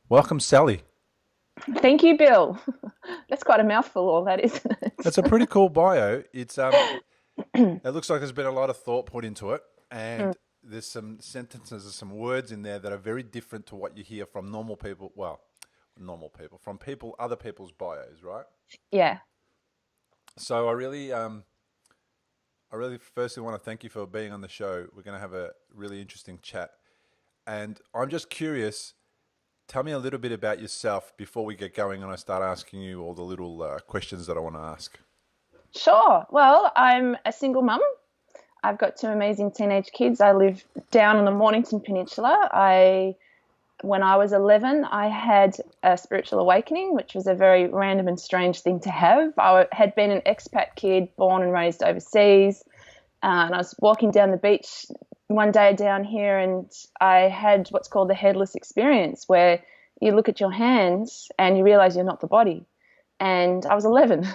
Welcome, Sally. Thank you, Bill. That's quite a mouthful, all that, isn't That's a pretty cool bio. It looks like there's been a lot of thought put into it, it? and there's some sentences or some words in there that are very different to what you hear from normal people. Well, normal people from people, other people's bios, right? Yeah, So I really firstly want to thank you for being on the show. We're going to have a really interesting chat, and I'm just curious. Tell me a little bit about yourself before we get going, and I start asking you all the little questions that I want to ask. sure. Well, I'm a single mum. I've got two amazing teenage kids. I live down on the Mornington Peninsula. When I was 11, I had a spiritual awakening, which was a very random and strange thing to have. I had been an expat kid, born and raised overseas, and I was walking down the beach one day down here, and I had what's called the headless experience, where you look at your hands and you realize you're not the body. And I was 11,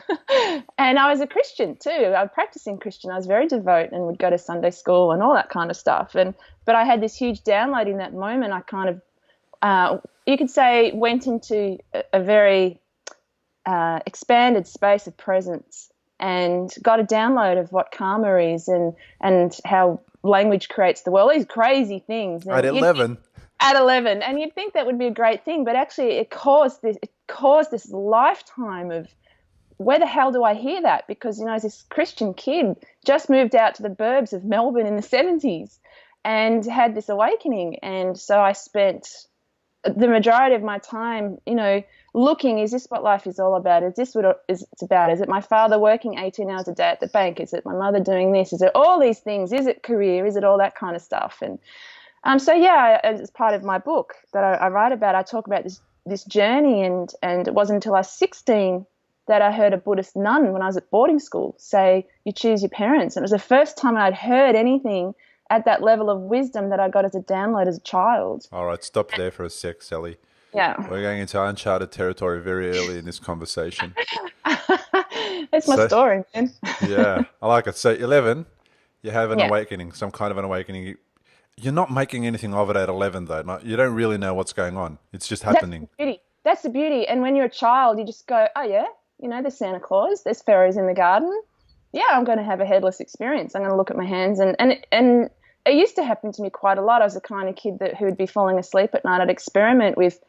and I was a Christian too. I was practicing Christian. I was very devout and would go to Sunday school and all that kind of stuff. But I had this huge download in that moment. I kind of, you could say, went into a very expanded space of presence and got a download of what karma is and how language creates the world. These crazy things. At And you'd think 11, at 11, and you'd think that would be a great thing, but actually it caused this lifetime of where the hell do I hear that? Because, as this Christian kid just moved out to the burbs of Melbourne in the 70s and had this awakening. And so I spent the majority of my time, looking, is this what life is all about? Is this what it's about? Is it my father working 18 hours a day at the bank? Is it my mother doing this? Is it all these things? Is it career? Is it all that kind of stuff? And so yeah, as part of my book that I write about, I talk about this journey, and it wasn't until I was 16 that I heard a Buddhist nun when I was at boarding school say, "You choose your parents." And it was the first time I'd heard anything at that level of wisdom that I got as a download as a child. all right, stop there for a sec, Sally. Yeah, We're going into uncharted territory very early in this conversation. it's my So, story, man. yeah, I like it. So, 11, you have an Yeah. awakening, some kind of an awakening. You're not making anything of it at 11, though. You don't really know what's going on. It's just That's the happening. beauty. That's the beauty. And when you're a child, you just go, oh, yeah, there's Santa Claus, there's fairies in the garden. Yeah, I'm going to have a headless experience. I'm going to look at my hands. And it used to happen to me quite a lot. I was the kind of kid who would be falling asleep at night. I'd experiment with,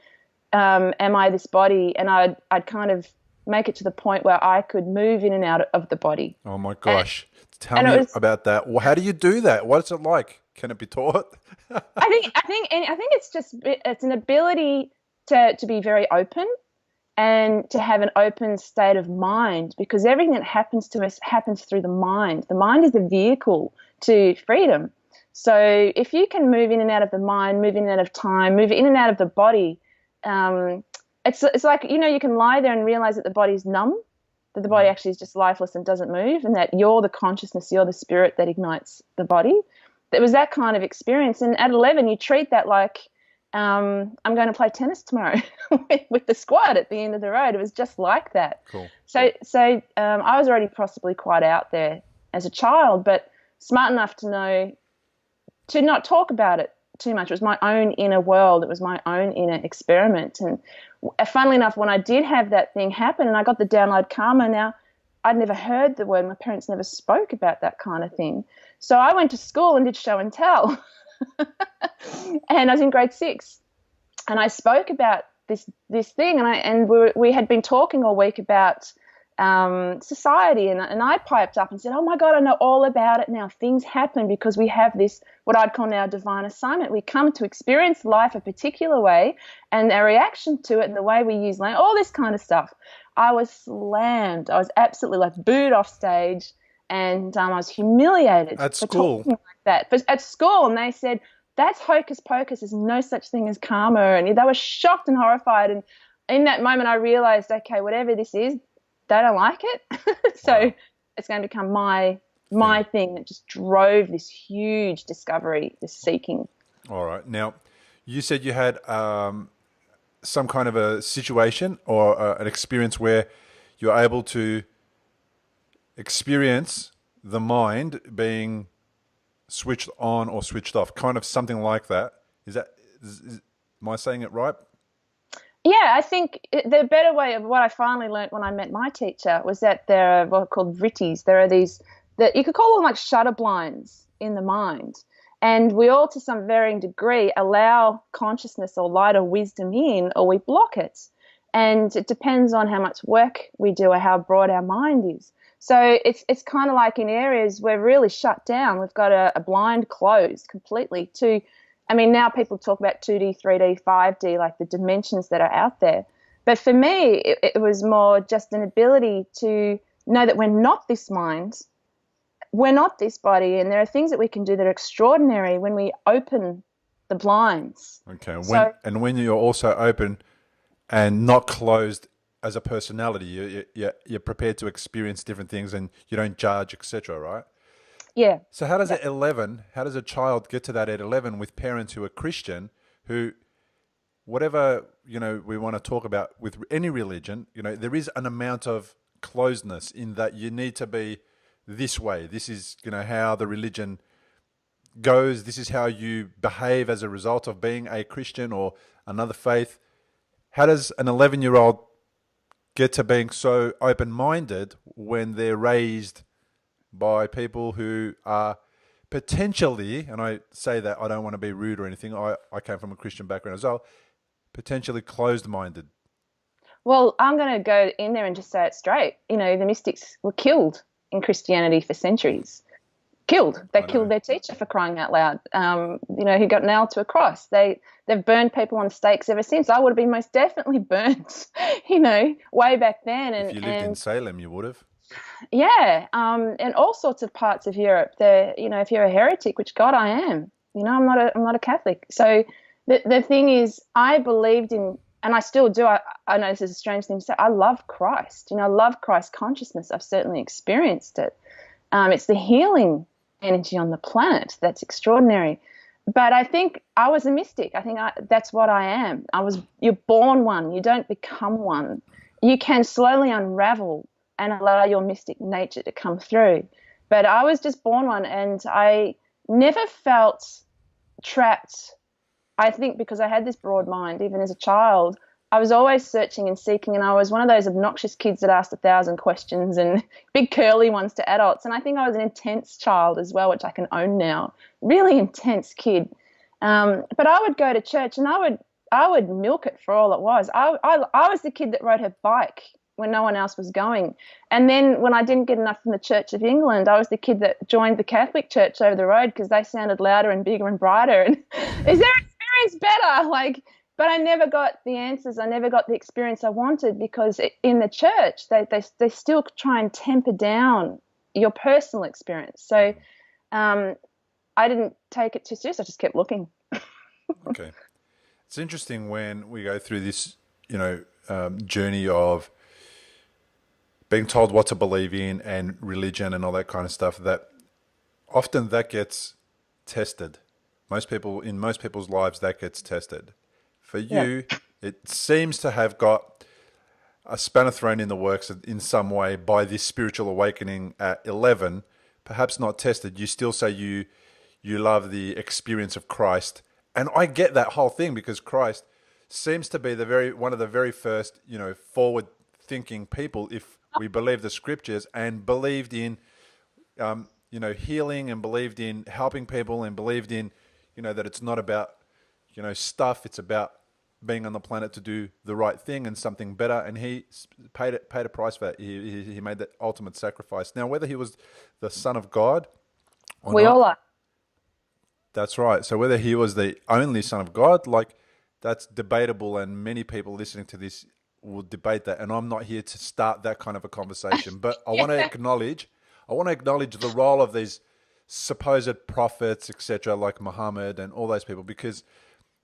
am I this body? And I'd kind of make it to the point where I could move in and out of the body. Oh my And, gosh. Tell and it me was about that. Well, how do you do that? What's it like? Can it be taught? I think it's an ability to be very open and to have an open state of mind, because everything that happens to us happens through the mind. The mind is the vehicle to freedom. So if you can move in and out of the mind, move in and out of time, move in and out of the body, um, it's like, you can lie there and realize that the body's numb, that the body Mhm. actually is just lifeless and doesn't move, and that you're the consciousness, you're the spirit that ignites the body. It was that kind of experience. And at 11, you treat that like, I'm going to play tennis tomorrow with the squad at the end of the road. It was just like that. Cool. So I was already possibly quite out there as a child, but smart enough to know to not talk about it too much. It was my own inner world. It was my own inner experiment. And funnily enough, when I did have that thing happen and I got the download karma, now I'd never heard the word. My parents never spoke about that kind of thing. So I went to school and did show and tell. And I was in grade 6, and I spoke about this thing, and we had been talking all week about society, and I piped up and said, "Oh my God, I know all about it now. Things happen because we have this what I'd call now divine assignment. We come to experience life a particular way, and our reaction to it, and the way we use language, all this kind of stuff." I was slammed. I was absolutely like booed off stage, and I was humiliated At for school. talking like that. But at school, and they said, "That's hocus pocus. There's no such thing as karma." And they were shocked and horrified. And in that moment, I realized, okay, whatever this is, they don't like it. So Wow. it's going to become my Thing. thing that just drove this huge discovery, this seeking. All right. Now, you said you had some kind of a situation or an experience where you're able to experience the mind being switched on or switched off, kind of something like that. Is that, am I saying it right? Yeah, I think the better way of what I finally learned when I met my teacher was that there are what are called vrittis. There are these that you could call them like shutter blinds in the mind. And we all, to some varying degree, allow consciousness or light or wisdom in, or we block it. And it depends on how much work we do or how broad our mind is. So it's kind of like in areas we're really shut down. We've got a blind closed completely to, I mean, now people talk about 2D, 3D, 5D, like the dimensions that are out there. But for me, it was more just an ability to know that we're not this mind, we're not this body, and there are things that we can do that are extraordinary when we open the blinds. Okay. So When you're also open and not closed as a personality, you're prepared to experience different things and you don't judge, etc. Right? yeah, So how does how does a child get to that at 11 with parents who are Christian, who, whatever, we want to talk about with any religion, there is an amount of closedness in that you need to be this way. This is, how the religion goes. This is how you behave as a result of being a Christian or another faith. How does an 11-year-old get to being so open-minded when they're raised by people who are potentially, and I say that I don't want to be rude or anything, I came from a Christian background as well, potentially closed-minded? well, I'm going to go in there and just say it straight. The mystics were killed in Christianity for centuries. Killed. They I killed know. their teacher, for crying out loud. He got nailed to a cross. They've burned people on stakes ever since. I would have been most definitely burnt, way back then. If And you lived in Salem, you would have. yeah, and all sorts of parts of Europe. If you're a heretic, which God I am, I'm not a Catholic. So the thing is, I believed in, and I still do. I know this is a strange thing to say. I love Christ. I love Christ consciousness. I've certainly experienced it. It's the healing energy on the planet that's extraordinary. But I think I was a mystic. I think that's what I am. You're born one. You don't become one. You can slowly unravel and allow your mystic nature to come through. But I was just born one, and I never felt trapped. I think because I had this broad mind, even as a child, I was always searching and seeking, and I was one of those obnoxious kids that asked 1,000 questions and big curly ones to adults. And I think I was an intense child as well, which I can own now. Really intense kid. But I would go to church and I would milk it for all it was. I was the kid that rode her bike when no one else was going. And then when I didn't get enough from the Church of England, I was the kid that joined the Catholic Church over the road because they sounded louder and bigger and brighter. And is their experience better? But I never got the answers. I never got the experience I wanted because in the church, they still try and temper down your personal experience. So I didn't take it too serious. I just kept looking. Okay. It's interesting when we go through this, journey of being told what to believe in and religion and all that kind of stuff, that often that gets tested. In most people's lives, that gets tested. For you, it seems to have got a spanner thrown in the works in some way by this spiritual awakening at 11, perhaps not tested. You still say you love the experience of Christ. And I get that whole thing because Christ seems to be one of the very first, forward-thinking people, if we believe the scriptures, and believed in, healing, and believed in helping people, and believed in, that it's not about, stuff. It's about being on the planet to do the right thing and something better. And he paid a price for that. He made that ultimate sacrifice. Now, whether he was the Son of God or We not, all are. that's right. So whether he was the only Son of God, that's debatable, and many people listening to this will debate that. And I'm not here to start that kind of a conversation, but I want to acknowledge the role of these supposed prophets, etc., like Muhammad and all those people, because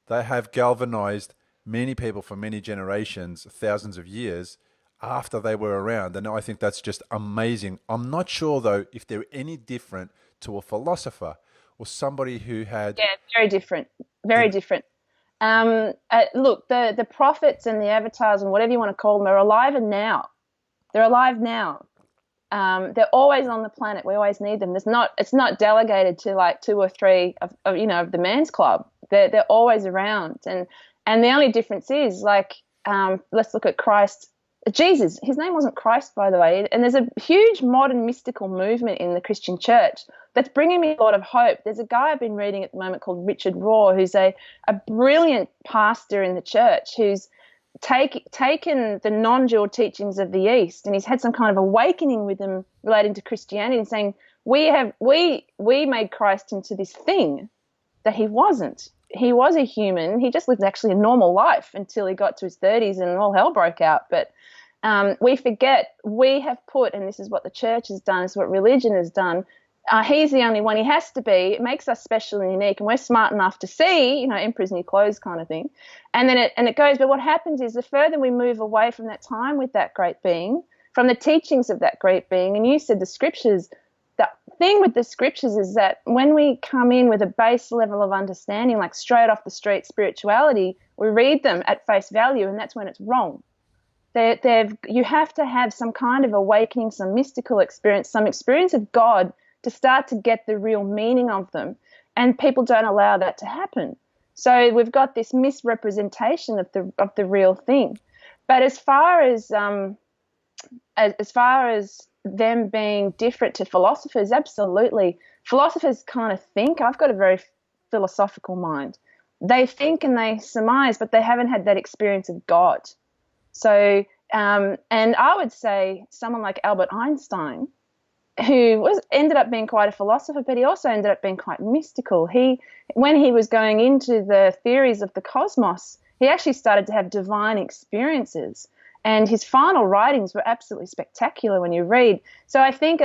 they have galvanized many people for many generations, thousands of years after they were around. And I think that's just amazing. I'm not sure, though, if they're any different to a philosopher or somebody who had... Yeah, very different. Very different. Look, the prophets and the avatars and whatever you want to call them are alive and now. They're alive now. They're always on the planet. We always need them. It's not delegated to like 2 or 3 of the man's club. They're always around. And the only difference is, like, let's look at Christ. Jesus, his name wasn't Christ, by the way. And there's a huge modern mystical movement in the Christian church that's bringing me a lot of hope. There's a guy I've been reading at the moment called Richard Rohr, who's a brilliant pastor in the church who's taken the non-dual teachings of the East, and he's had some kind of awakening with them relating to Christianity, and saying we made Christ into this thing that he wasn't. He was a human. He just lived actually a normal life until he got to his 30s and all hell broke out. But we forget we have put, and this is what the church has done, this is what religion has done. He's the only one. He has to be. It makes us special and unique, and we're smart enough to see, emperor's new clothes kind of thing. And then it goes. But what happens is the further we move away from that time with that great being, from the teachings of that great being, and you said the scriptures. The thing with the scriptures is that when we come in with a base level of understanding, like straight off the street spirituality, we read them at face value, and that's when it's wrong. You have to have some kind of awakening, some mystical experience, some experience of God to start to get the real meaning of them. And people don't allow that to happen. So we've got this misrepresentation of the real thing. But as far as them being different to philosophers, absolutely. Philosophers kind of think. I've got a very philosophical mind. They think and they surmise, but they haven't had that experience of God. So, and I would say someone like Albert Einstein, who ended up being quite a philosopher, but he also ended up being quite mystical. When he was going into the theories of the cosmos, he actually started to have divine experiences. And his final writings were absolutely spectacular when you read. So I think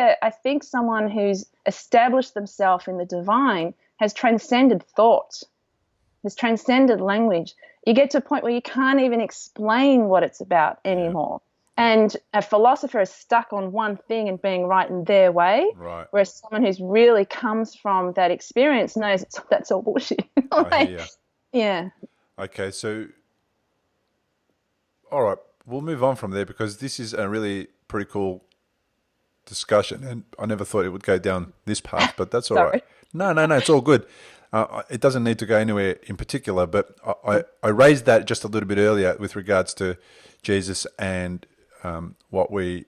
someone who's established themselves in the divine has transcended thought, has transcended language. You get to a point where you can't even explain what it's about anymore. And a philosopher is stuck on one thing and being right in their way, right. Whereas someone who's really comes from that experience knows that's all bullshit. I hear you. Yeah. Okay, so, all right. We'll move on from there because this is a really pretty cool discussion, and I never thought it would go down this path, but that's all right. No, it's all good. It doesn't need to go anywhere in particular, but I raised that just a little bit earlier with regards to Jesus and what we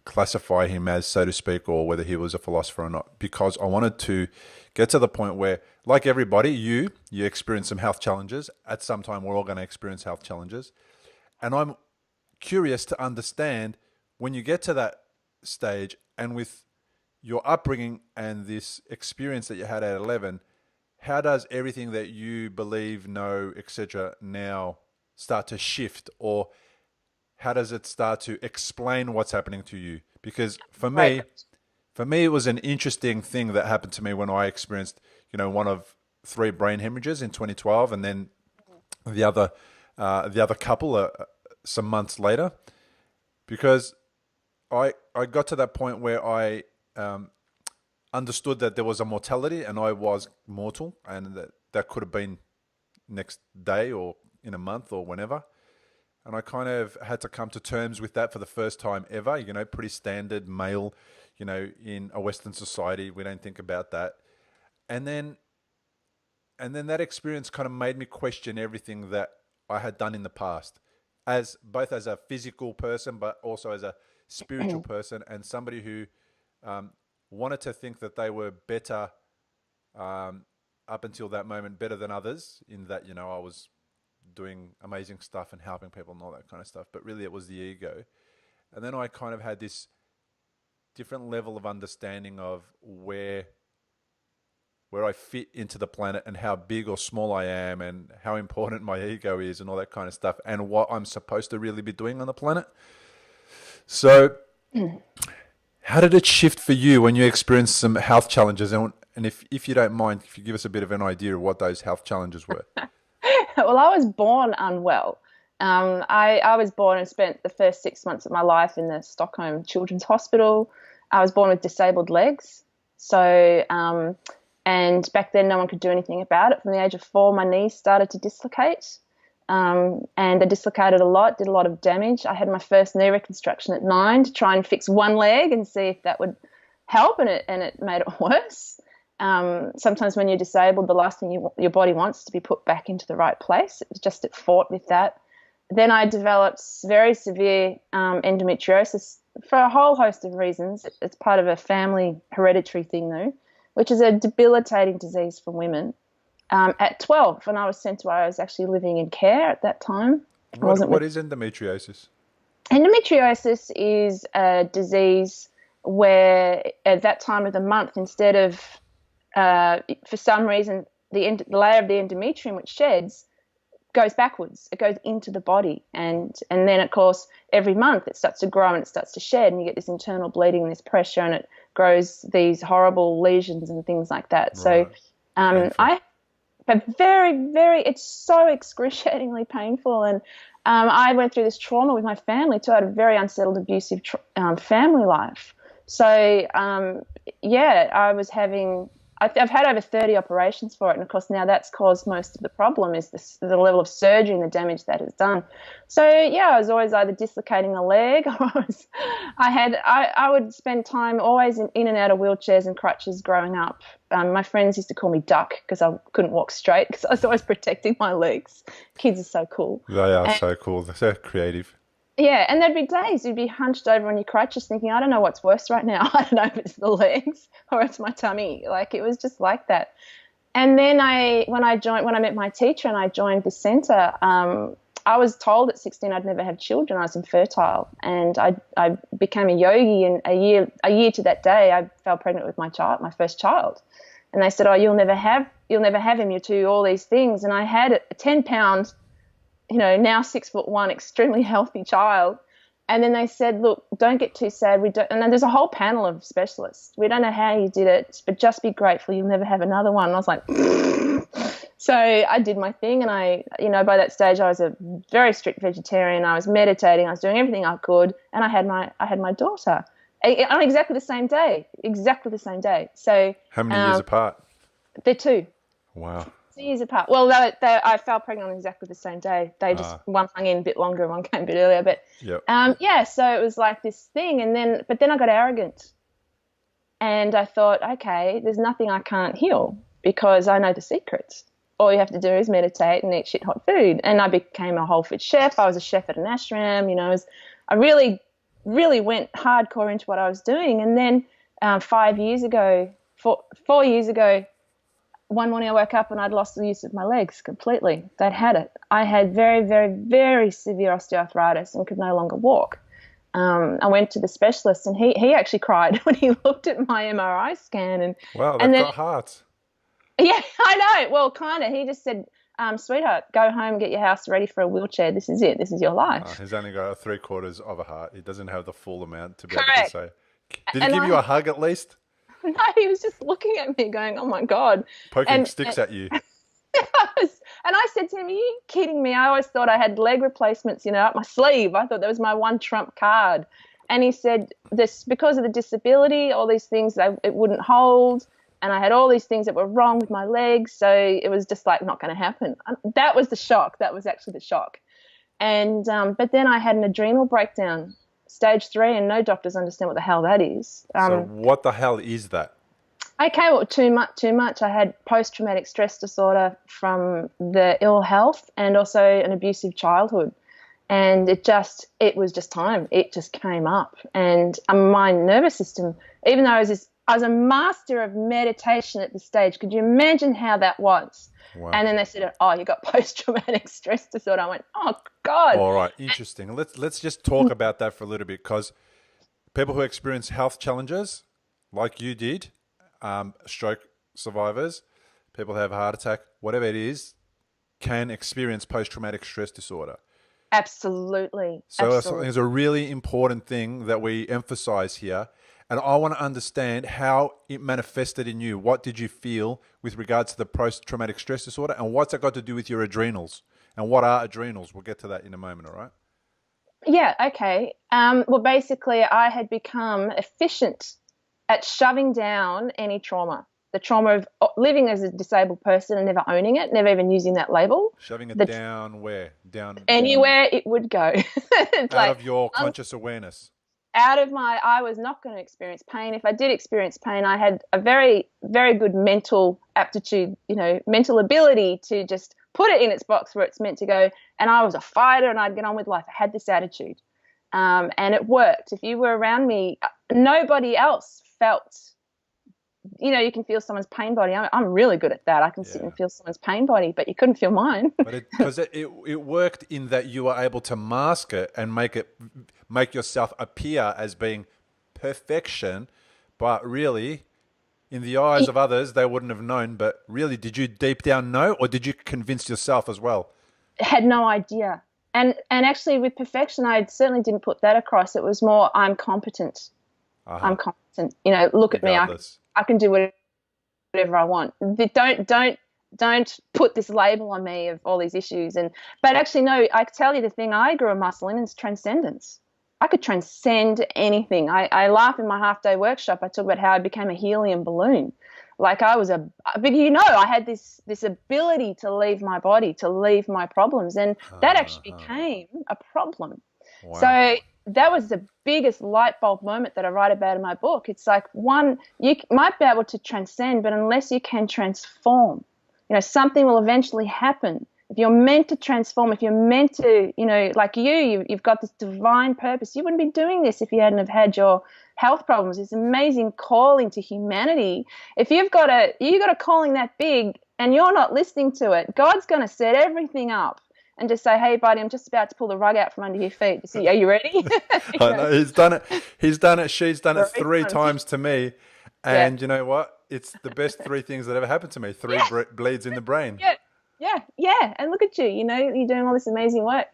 classify him as, so to speak, or whether he was a philosopher or not, because I wanted to get to the point where, like everybody, you experience some health challenges. At some time, we're all going to experience health challenges. And I'm curious to understand when you get to that stage and with your upbringing and this experience that you had at 11, how does everything that you believe, know, etc. now start to shift, or how does it start to explain what's happening to you? Because for me, it was an interesting thing that happened to me when I experienced, one of 3 brain hemorrhages in 2012, and then the other couple some months later, because I got to that point where I understood that there was a mortality and I was mortal, and that could have been next day or in a month or whenever. And I kind of had to come to terms with that for the first time ever, pretty standard male, in a Western society. We don't think about that. And then that experience kind of made me question everything that I had done in the past, both as a physical person, but also as a spiritual person, and somebody who wanted to think that they were better up until that moment, better than others, in that, I was doing amazing stuff and helping people and all that kind of stuff. But really it was the ego. And then I kind of had this different level of understanding of where I fit into the planet and how big or small I am and how important my ego is and all that kind of stuff, and what I'm supposed to really be doing on the planet. So how did it shift for you when you experienced some health challenges? And if you don't mind, if you give us a bit of an idea of what those health challenges were. Well, I was born unwell. I was born and spent the first 6 months of my life in the Stockholm Children's Hospital. I was born with disabled legs. So, and back then no one could do anything about it. From the age of 4, my knees started to dislocate. And they dislocated a lot, did a lot of damage. I had my first knee reconstruction at 9 to try and fix one leg and see if that would help, and it made it worse. Sometimes when you're disabled, the last thing your body wants is to be put back into the right place. It fought with that. Then I developed very severe endometriosis for a whole host of reasons. It's part of a family hereditary thing, though, which is a debilitating disease for women. At 12, when I was sent to where I was actually living in care at that time. I wasn't What with is endometriosis? Endometriosis is a disease where at that time of the month, instead of, for some reason, the layer of the endometrium which sheds goes backwards. It goes into the body. And then, of course, every month it starts to grow and it starts to shed, and you get this internal bleeding and this pressure, and it grows these horrible lesions and things like that. Right. So Painful. but it's so excruciatingly painful. And I went through this trauma with my family too. I had a very unsettled, abusive family life. So, yeah, I've had over 30 operations for it. And of course, now that's caused most of the problem is the level of surgery and the damage that it's done. So, yeah, I was always either dislocating a leg or I would spend time always in and out of wheelchairs and crutches growing up. My friends used to call me Duck because I couldn't walk straight because I was always protecting my legs. Kids are so cool. They are so cool. They're so creative. Yeah, and there'd be days you'd be hunched over on your crutches thinking, I don't know what's worse right now. I don't know if it's the legs or it's my tummy. Like, it was just like that. And then when I met my teacher and I joined the centre, I was told at 16 I'd never have children. I was infertile, and I became a yogi. And a year to that day, I fell pregnant with my first child. And they said, "Oh, you'll never have him. You're too all these things." And I had a 10-pound, now 6'1", extremely healthy child. And then they said, "Look, don't get too sad. And then there's a whole panel of specialists. We don't know how you did it, but just be grateful. You'll never have another one." And I was like, so I did my thing. And by that stage, I was a very strict vegetarian. I was meditating. I was doing everything I could. And I had my daughter on exactly the same day. So How many years apart? they're 2. Wow. 2 years apart. Well, I fell pregnant on exactly the same day. They just one hung in a bit longer, one came a bit earlier. But Yep. yeah, so it was like this thing, but then I got arrogant, and I thought, okay, there's nothing I can't heal because I know the secrets. All you have to do is meditate and eat shit hot food. And I became a whole food chef. I was a chef at an ashram. I really, really went hardcore into what I was doing. And then 4 years ago, one morning I woke up and I'd lost the use of my legs completely. They'd had it. I had very, very, very severe osteoarthritis and could no longer walk. I went to the specialist, and he actually cried when he looked at my MRI scan. And Wow, and they've then, got hearts. yeah, I know. Well, kind of. He just said, "Sweetheart, go home, get your house ready for a wheelchair. This is it. This is your life." He's only got 3/4 of a heart. He doesn't have the full amount to be able to Correct. say. Did he give you a hug at least? No, he was just looking at me going, "Oh my God." Poking sticks at you. And I said to him, "Are you kidding me? I always thought I had leg replacements, up my sleeve. I thought that was my one trump card." And he said, "This because of the disability, all these things it wouldn't hold, and I had all these things that were wrong with my legs, so it was just like not going to happen." That was the shock. That was actually the shock. And but then I had an adrenal breakdown, stage 3, and no doctors understand what the hell that is. So what the hell is that? Okay, well, too much. I had post-traumatic stress disorder from the ill health and also an abusive childhood. And it was just time. It just came up. And my nervous system, even though I was a master of meditation at this stage, could you imagine how that was? Wow. And then they said, "Oh, you got post-traumatic stress disorder." I went, "Oh, God." All right, interesting. Let's just talk about that for a little bit, because people who experience health challenges, like you did, stroke survivors, people who have a heart attack, whatever it is, can experience post-traumatic stress disorder. Absolutely. So it's a really important thing that we emphasize here. And I want to understand how it manifested in you. What did you feel with regards to the post-traumatic stress disorder, and what's that got to do with your adrenals? And what are adrenals? We'll get to that in a moment, all right? Yeah, okay. Well, basically, I had become efficient at shoving down any trauma. The trauma of living as a disabled person and never owning it, never even using that label. Shoving it down where? Down anywhere it would go. Out of your conscious awareness. I was not going to experience pain. If I did experience pain, I had a very, very good mental aptitude, mental ability to just put it in its box where it's meant to go. And I was a fighter and I'd get on with life. I had this attitude. And it worked. If you were around me, nobody else felt, you can feel someone's pain body. I'm really good at that. I can sit and feel someone's pain body, but you couldn't feel mine. But because it worked in that you were able to mask it and make yourself appear as being perfection, but really, in the eyes of others, they wouldn't have known. But really, did you deep down know, or did you convince yourself as well? Had no idea. And actually, with perfection, I certainly didn't put that across. It was more, I'm competent. I'm competent. Look at me. I can do whatever I want. Don't put this label on me of all these issues. But actually, no. I tell you, the thing I grew a muscle in is transcendence. I could transcend anything. I laugh in my half-day workshop. I talk about how I became a helium balloon. Like I was but I had this ability to leave my body, to leave my problems, and that actually became a problem. Wow. So that was the biggest light bulb moment that I write about in my book. It's like, one, you might be able to transcend, but unless you can transform, something will eventually happen. If you're meant to transform, if you're meant to, like you've got this divine purpose, you wouldn't be doing this if you hadn't have had your health problems. This amazing calling to humanity. If you've got a calling that big and you're not listening to it, God's going to set everything up and just say, hey, buddy, I'm just about to pull the rug out from under your feet. Are you ready? I know, he's done it. She's done it 3 times to me. And you know what? It's the best 3 things that ever happened to me. 3 bleeds in the brain. Yeah. And look at you, you're doing all this amazing work.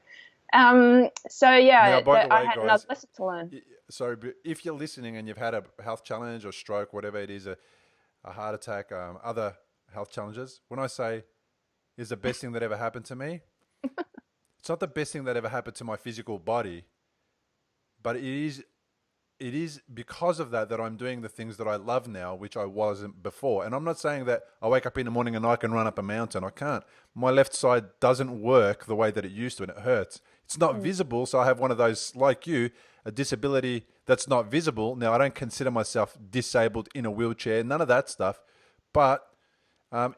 Now, by the way, I had guys, another lesson to learn. So if you're listening and you've had a health challenge or stroke, whatever it is, a heart attack, other health challenges, when I say is the best thing that ever happened to me, it's not the best thing that ever happened to my physical body, but it is because of that I'm doing the things that I love now, which I wasn't before. And I'm not saying that I wake up in the morning and I can run up a mountain. I can't. My left side doesn't work the way that it used to, and it hurts. It's not visible, so I have one of those, like you, a disability that's not visible. Now, I don't consider myself disabled in a wheelchair, none of that stuff, but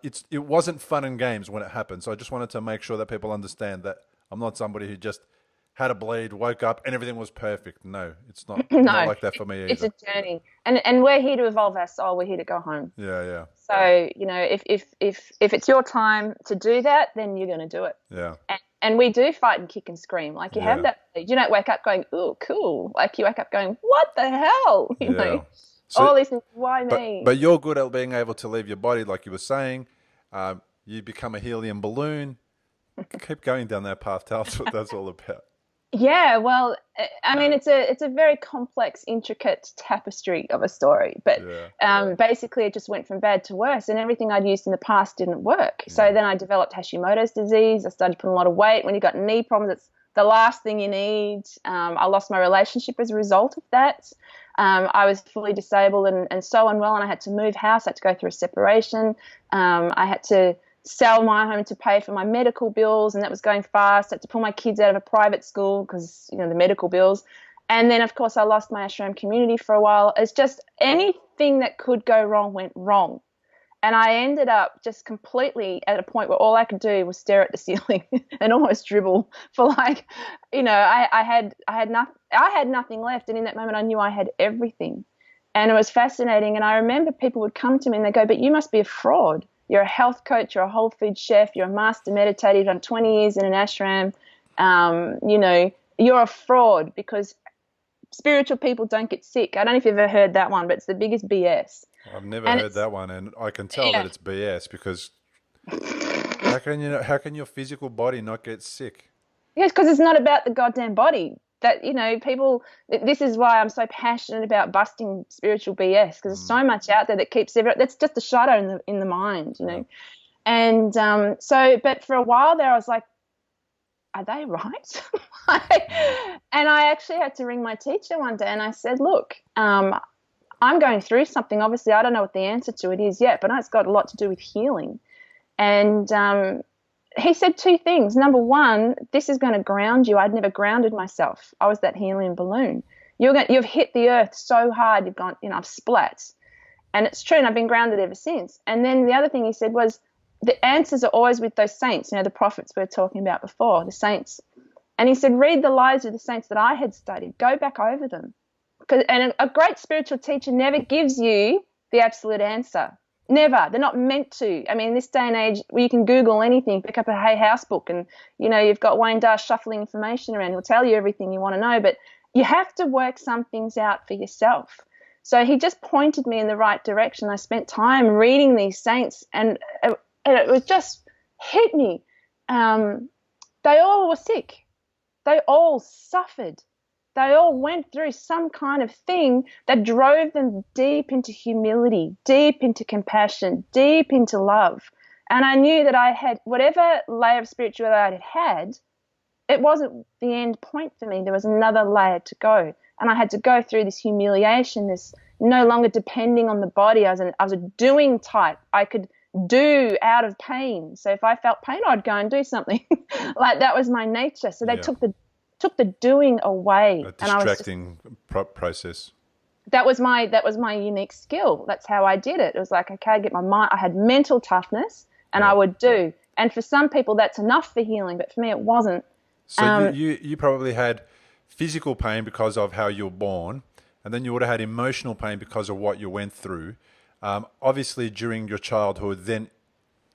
it wasn't fun and games when it happened. So I just wanted to make sure that people understand that I'm not somebody who just had a bleed, woke up, and everything was perfect. No, it's not, not like that for me either. It's a journey. And we're here to evolve our soul. We're here to go home. Yeah. So, if it's your time to do that, then you're going to do it. Yeah. And we do fight and kick and scream. Like you have that. You don't wake up going, "Ooh, cool." Like you wake up going, "What the hell?" You know. So, all these things. Why me? But you're good at being able to leave your body, like you were saying. You become a helium balloon. Keep going down that path. Tell us what that's all about. Yeah, well, I mean, it's a very complex, intricate tapestry of a story. But basically, it just went from bad to worse, and everything I'd used in the past didn't work. So then I developed Hashimoto's disease. I started putting a lot of weight. When you got knee problems, it's the last thing you need. I lost my relationship as a result of that. I was fully disabled and so unwell, and I had to move house. I had to go through a separation. I had to sell my home to pay for my medical bills, and that was going fast. I had to pull my kids out of a private school because, the medical bills. And then, of course, I lost my ashram community for a while. It's just anything that could go wrong went wrong. And I ended up just completely at a point where all I could do was stare at the ceiling and almost dribble for I had nothing left. And in that moment, I knew I had everything. And it was fascinating. And I remember people would come to me and they go, "But you must be a fraud. You're a health coach, you're a whole food chef, you're a master meditator, you've done 20 years in an ashram. You're a fraud because spiritual people don't get sick." I don't know if you've ever heard that one, but it's the biggest BS. I've never heard that one, and I can tell that it's BS because how can your physical body not get sick? Yes, because it's not about the goddamn body. That, people, this is why I'm so passionate about busting spiritual BS, because there's so much out there that keeps that's just a shadow in the mind, And but for a while there, I was like, are they right? And I actually had to ring my teacher one day and I said, look, I'm going through something. Obviously, I don't know what the answer to it is yet, but it's got a lot to do with healing. And he said 2 things. Number one, this is going to ground you. I'd never grounded myself. I was that helium balloon. You've hit the earth so hard, you've gone, I've splat. And it's true, and I've been grounded ever since. And then the other thing he said was, the answers are always with those saints, the prophets we were talking about before, the saints. And he said, read the lives of the saints that I had studied. Go back over them. And a great spiritual teacher never gives you the absolute answer. Never. They're not meant to. I mean, in this day and age, you can Google anything, pick up a Hay House book, and, you've got Wayne Darr shuffling information around. He'll tell you everything you want to know, but you have to work some things out for yourself. So he just pointed me in the right direction. I spent time reading these saints, and it was just hit me. They all were sick. They all suffered. They all went through some kind of thing that drove them deep into humility, deep into compassion, deep into love. And I knew that I had whatever layer of spirituality I had, it wasn't the end point for me. There was another layer to go. And I had to go through this humiliation, this no longer depending on the body. I was a doing type. I could do out of pain. So if I felt pain, I'd go and do something. Like that was my nature. So they took the doing away. A distracting process. That was my unique skill. That's how I did it. It was like, okay, I had mental toughness, and I would do. And for some people that's enough for healing, but for me it wasn't. So you probably had physical pain because of how you were born, and then you would have had emotional pain because of what you went through. Obviously during your childhood, then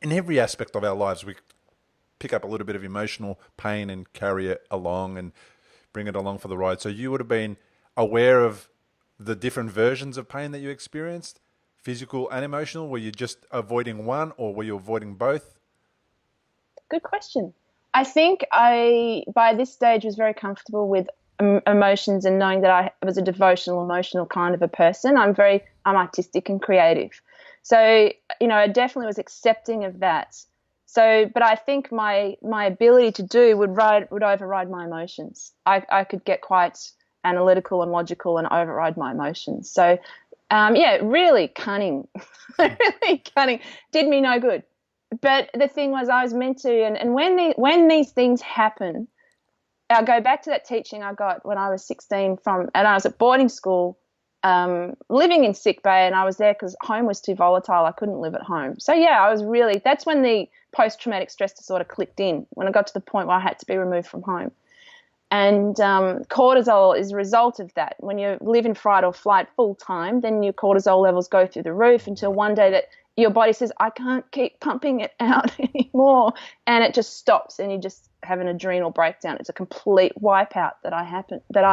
in every aspect of our lives, we pick up a little bit of emotional pain and carry it along and bring it along for the ride. So you would have been aware of the different versions of pain that you experienced, physical and emotional. Were you just avoiding one, or were you avoiding both? Good question. I think by this stage, was very comfortable with emotions and knowing that I was a devotional, emotional kind of a person. I'm artistic and creative. So, I definitely was accepting of that. So, but I think my ability to do would override my emotions. I could get quite analytical and logical and override my emotions. So, really cunning, really cunning. Did me no good. But the thing was, I was meant to, and when these things happen, I'll go back to that teaching I got when I was 16 and I was at boarding school, living in sick bay, and I was there because home was too volatile. I couldn't live at home. So that's when the post-traumatic stress disorder clicked in, when I got to the point where I had to be removed from home. And cortisol is a result of that. When you live in fight or flight full time, then your cortisol levels go through the roof until one day that your body says, I can't keep pumping it out anymore, and it just stops, and you just have an adrenal breakdown. It's a complete wipeout that I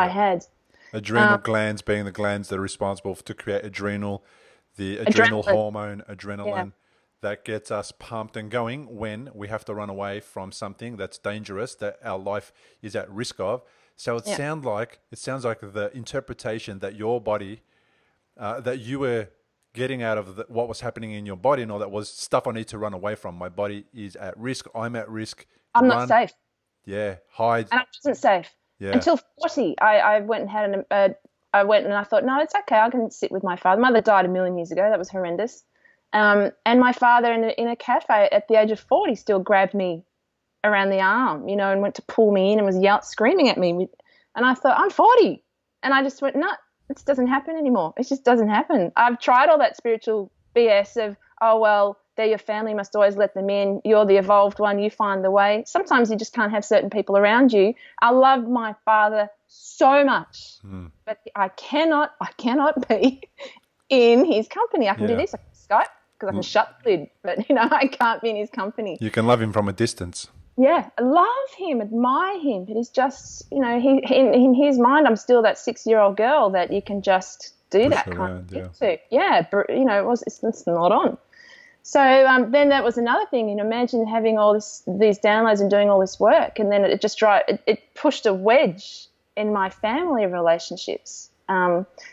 had. Adrenal glands being the glands that are responsible to create the adrenal hormone, adrenaline, that gets us pumped and going when we have to run away from something that's dangerous, that our life is at risk of. So it sounds like the interpretation that your body, that you were getting out of what was happening in your body and all that was stuff I need to run away from. My body is at risk. I'm at risk. I'm not safe. Yeah, hide. And I wasn't safe until 40. I went and had and I thought, no, it's okay. I can sit with my father. Mother died 1,000,000 years ago. That was horrendous. And my father in a cafe at the age of 40 still grabbed me around the arm, and went to pull me in and was screaming at me. And I thought, I'm 40. And I just went, no, it doesn't happen anymore. It just doesn't happen. I've tried all that spiritual BS of, oh, well, they're your family, must always let them in. You're the evolved one. You find the way. Sometimes you just can't have certain people around you. I love my father so much, but I cannot be in his company. I can do this. I can Skype because I can shut the lid, but, I can't be in his company. You can love him from a distance. Yeah, I love him, admire him, but he's just, he in his mind, I'm still that 6-year-old girl that you can just do that kind of thing to. Yeah, it's not on. So then that was another thing. Imagine having all these downloads and doing all this work, and then it pushed a wedge in my family relationships.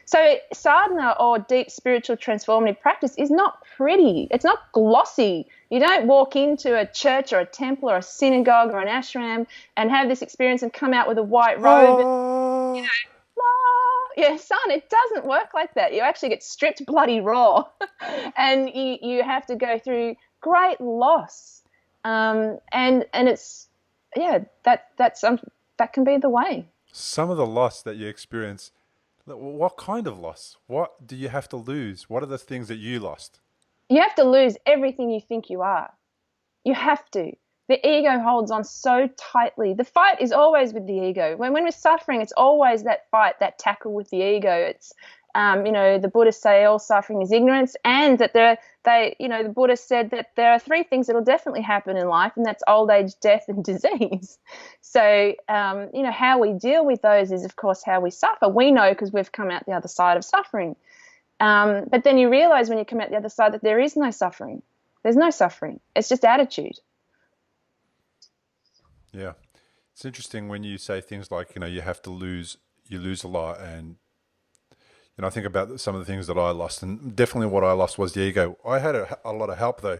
So sadhana, or deep spiritual transformative practice, is not pretty. It's not glossy. You don't walk into a church or a temple or a synagogue or an ashram and have this experience and come out with a white robe. And, yeah, son, it doesn't work like that. You actually get stripped bloody raw, and you have to go through great loss. And it's that can be the way. Some of the loss that you experience. What kind of loss? What do you have to lose? What are the things that you lost? You have to lose everything you think you are. You have to. The ego holds on so tightly. The fight is always with the ego. When we're suffering, it's always that fight, that tackle with the ego. It's, the Buddhists say all suffering is ignorance, and that the Buddhist said that there are three things that will definitely happen in life, and that's old age, death, and disease. So, how we deal with those is, of course, how we suffer. We know because we've come out the other side of suffering. But then you realize when you come out the other side that there is no suffering. There's no suffering. It's just attitude. Yeah. It's interesting when you say things like, you have to you lose a lot. And, I think about some of the things that I lost, and definitely what I lost was the ego. I had a lot of help though.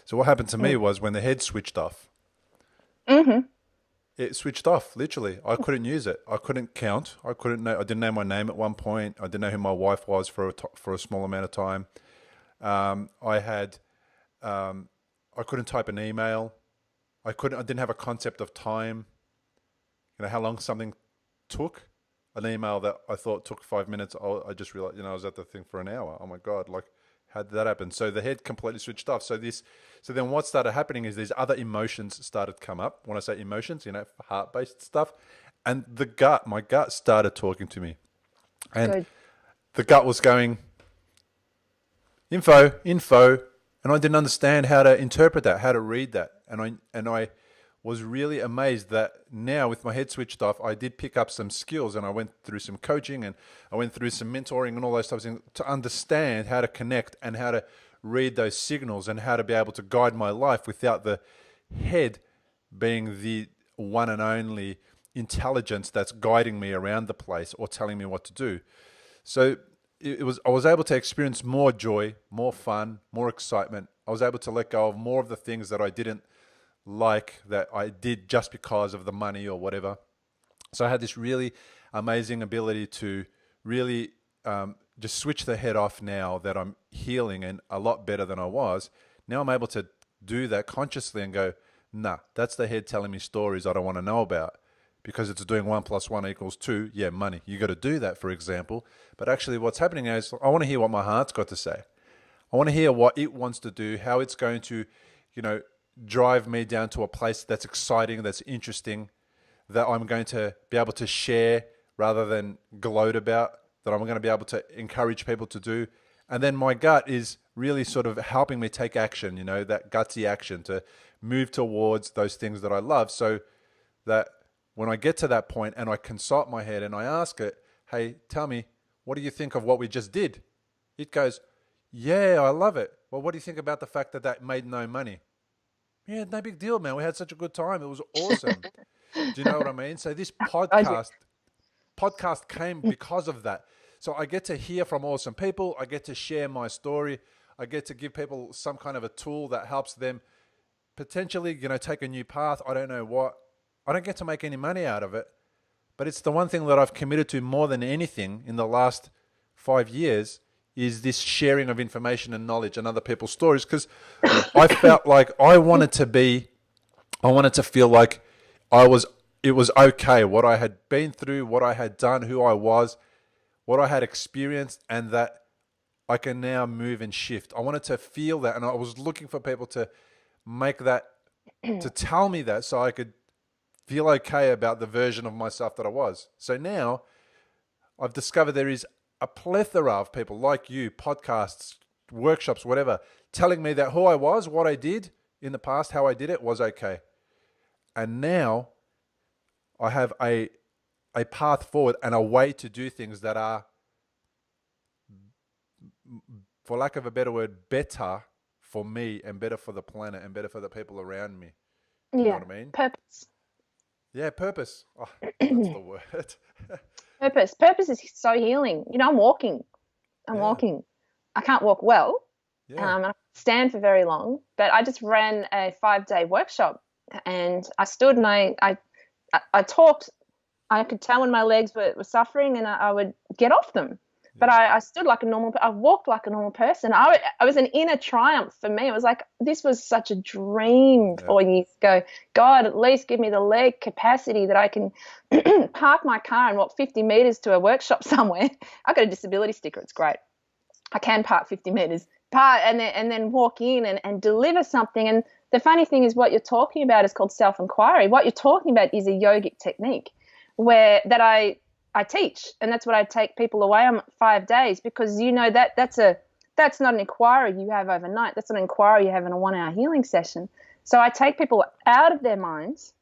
So what happened to me was when the head switched off, it switched off, literally. I couldn't use it. I couldn't count. I didn't know my name at one point. I didn't know who my wife was for a small amount of time. I couldn't type an email. I didn't have a concept of time. How long something took. An email that I thought took 5 minutes, I just realized, I was at the thing for an hour. Oh my God, like, how did that happen? So the head completely switched off. So then what started happening is these other emotions started to come up. When I say emotions, heart-based stuff. And my gut started talking to me. And Good. The gut was going, info, and I didn't understand how to interpret that, how to read that. And I was really amazed that now with my head switched off, I did pick up some skills, and I went through some coaching, and I went through some mentoring and all those types of things to understand how to connect and how to read those signals and how to be able to guide my life without the head being the one and only intelligence that's guiding me around the place or telling me what to do. So I was able to experience more joy, more fun, more excitement. I was able to let go of more of the things that I didn't like, that I did just because of the money or whatever. So I had this really amazing ability to really just switch the head off now that I'm healing and a lot better than I was. Now I'm able to do that consciously and go, nah, that's the head telling me stories I don't want to know about because it's doing 1 + 1 = 2. Yeah, money. You got to do that, for example. But actually what's happening is I want to hear what my heart's got to say. I want to hear what it wants to do, how it's going to, drive me down to a place that's exciting, that's interesting, that I'm going to be able to share rather than gloat about, that I'm going to be able to encourage people to do. And then my gut is really sort of helping me take action, that gutsy action to move towards those things that I love, so that when I get to that point and I consult my head and I ask it, hey, tell me, what do you think of what we just did? It goes, yeah, I love it. Well, what do you think about the fact that made no money? Yeah, no big deal, man. We had such a good time. It was awesome. Do you know what I mean? So this podcast came because of that. So I get to hear from awesome people. I get to share my story. I get to give people some kind of a tool that helps them potentially, take a new path. I don't know what. I don't get to make any money out of it, but it's the one thing that I've committed to more than anything in the last 5 years is this sharing of information and knowledge and other people's stories, because I felt like I wanted to feel like it was okay what I had been through, what I had done, who I was, what I had experienced, and that I can now move and shift. I wanted to feel that, and I was looking for people to make that, to tell me that, so I could feel okay about the version of myself that I was. So now I've discovered there is a plethora of people like you, podcasts, workshops, whatever, telling me that who I was, what I did in the past, how I did it was okay. And now I have a path forward and a way to do things that are, for lack of a better word, better for me and better for the planet and better for the people around me. Do you know what I mean? Purpose. Yeah, purpose. Oh, that's the word. Purpose is so healing. I'm walking. Walking. I can't walk well. Yeah. I can't stand for very long, but I just ran a 5-day workshop, and I stood and I talked. I could tell when my legs were suffering, and I would get off them. But I stood like a normal. I walked like a normal person. I was an inner triumph for me. It was like, this was such a dream 4 years ago. God, at least give me the leg capacity that I can park my car and walk 50 meters to a workshop somewhere. I've got a disability sticker. It's great. I can park 50 meters, and then walk in and deliver something. And the funny thing is what you're talking about is called self-inquiry. What you're talking about is a yogic technique that I teach, and that's what I take people away on 5 days, because that's not an inquiry you have overnight. That's an inquiry you have in a 1-hour healing session. So I take people out of their minds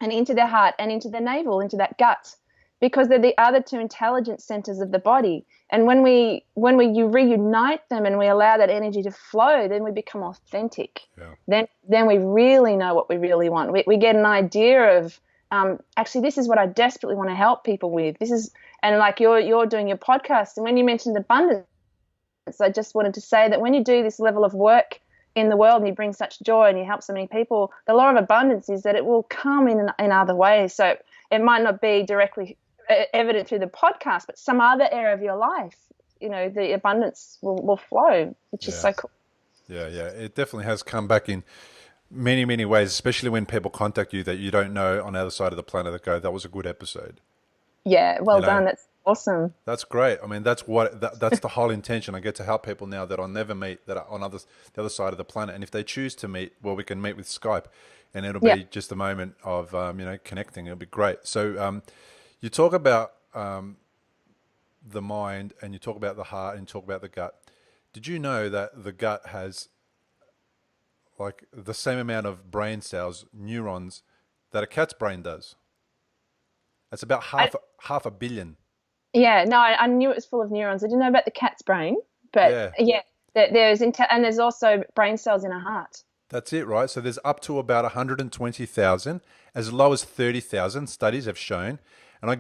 and into their heart and into their navel, into that gut, because they're the other two intelligence centers of the body. And when you reunite them and we allow that energy to flow, then we become authentic. Yeah. Then we really know what we really want. We get an idea of, actually, this is what I desperately want to help people with. And like you're doing your podcast, and when you mentioned abundance, I just wanted to say that when you do this level of work in the world and you bring such joy and you help so many people, the law of abundance is that it will come in other ways. So it might not be directly evident through the podcast, but some other area of your life, the abundance will flow, which is so cool. Yeah. It definitely has come back in many, many ways, especially when people contact you that you don't know on the other side of the planet that go, that was a good episode. Yeah, well done. That's awesome. That's great. I mean, that's the whole intention. I get to help people now that I'll never meet, that are on the other side of the planet. And if they choose to meet, well, we can meet with Skype, and it'll be just a moment of connecting. It'll be great. So you talk about the mind, and you talk about the heart, and you talk about the gut. Did you know that the gut has like the same amount of brain cells, neurons, that a cat's brain does? It's about half a billion. Yeah, no, I knew it was full of neurons. I didn't know about the cat's brain, but there's also brain cells in a heart. That's it, right? So there's up to about 120,000, as low as 30,000 studies have shown. And I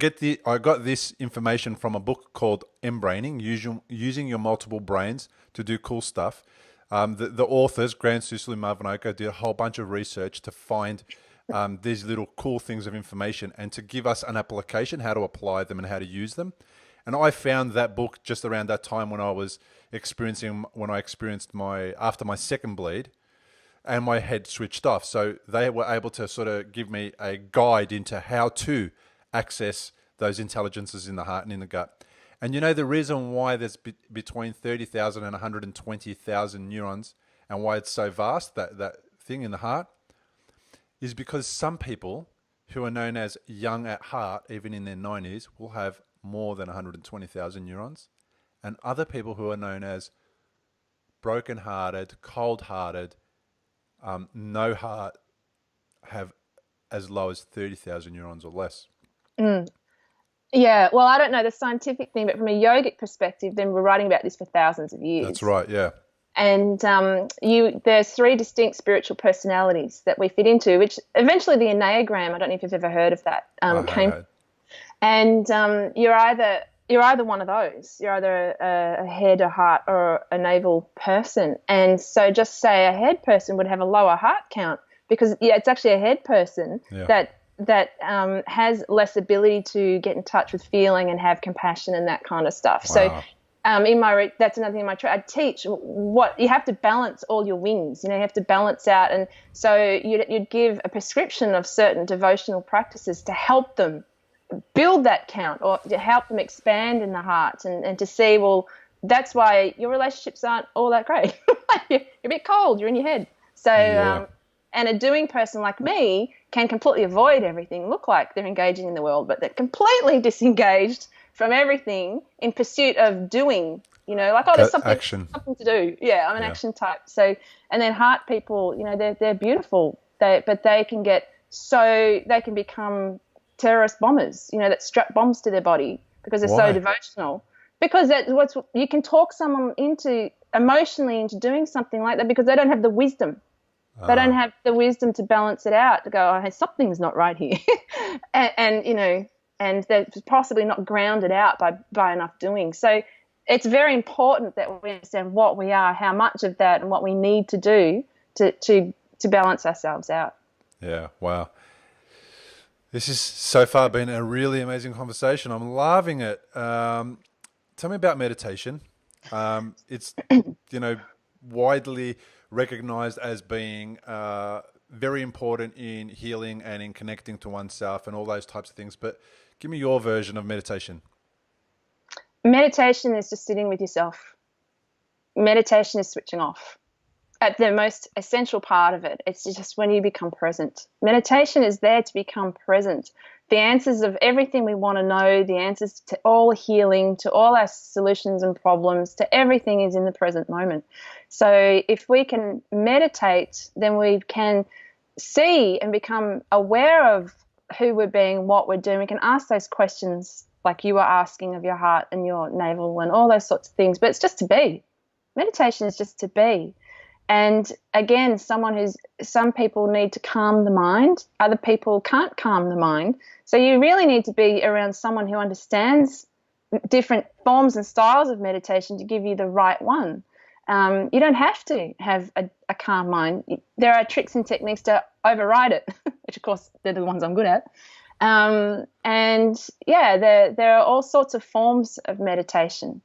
got this information from a book called Embodying, using your multiple brains to do cool stuff. The authors, Grant Suslu and Marvin Oko, did a whole bunch of research to find these little cool things of information and to give us an application, how to apply them and how to use them. And I found that book just around that time when I experienced after my second bleed, and my head switched off. So they were able to sort of give me a guide into how to access those intelligences in the heart and in the gut. And the reason why there's between 30,000 and 120,000 neurons, and why it's so vast, that thing in the heart, is because some people who are known as young at heart, even in their 90s, will have more than 120,000 neurons. And other people who are known as broken-hearted, cold-hearted, no heart, have as low as 30,000 neurons or less. Mm. Yeah, well, I don't know the scientific thing, but from a yogic perspective, then we're writing about this for thousands of years. That's right, yeah. And there's 3 distinct spiritual personalities that we fit into, which eventually the Enneagram, I don't know if you've ever heard of that, came. And you're either one of those. You're either a head, a heart, or a navel person. And so just say a head person would have a lower heart count, because it's actually a head person that has less ability to get in touch with feeling and have compassion and that kind of stuff. Wow. So that's another thing in my I teach what you have to balance all your wings. You have to balance out, and so you'd give a prescription of certain devotional practices to help them build that count, or to help them expand in the heart, and to see, well, that's why your relationships aren't all that great. You're a bit cold. You're in your head. So and a doing person like me can completely avoid everything, look like they're engaging in the world, but they're completely disengaged from everything in pursuit of doing, like, there's something to do. Yeah, I'm an action type. So, and then heart people, they're beautiful. But they can become terrorist bombers, that strap bombs to their body because they're so devotional. Because you can talk someone emotionally into doing something like that, because they don't have the wisdom. They don't have the wisdom to balance it out, to go, hey, something's not right here. and they're possibly not grounded out by enough doing. So it's very important that we understand what we are, how much of that, and what we need to do to balance ourselves out. Yeah, wow. This has so far been a really amazing conversation. I'm loving it. Tell me about meditation. It's, widely recognized as being very important in healing and in connecting to oneself and all those types of things. But give me your version of meditation. Meditation is just sitting with yourself. Meditation is switching off. at the most essential part of it. It's just when you become present. Meditation is there to become present. The answers of everything we want to know, the answers to all healing, to all our solutions and problems, to everything is in the present moment. So if we can meditate, then we can see and become aware of who we're being, what we're doing. We can ask those questions like you were asking of your heart and your navel and all those sorts of things. But it's just to be. Meditation is just to be. And again, some people need to calm the mind. Other people can't calm the mind. So you really need to be around someone who understands different forms and styles of meditation to give you the right one. You don't have to have a calm mind. There are tricks and techniques to override it, which of course they're the ones I'm good at. And yeah, there are all sorts of forms of meditation.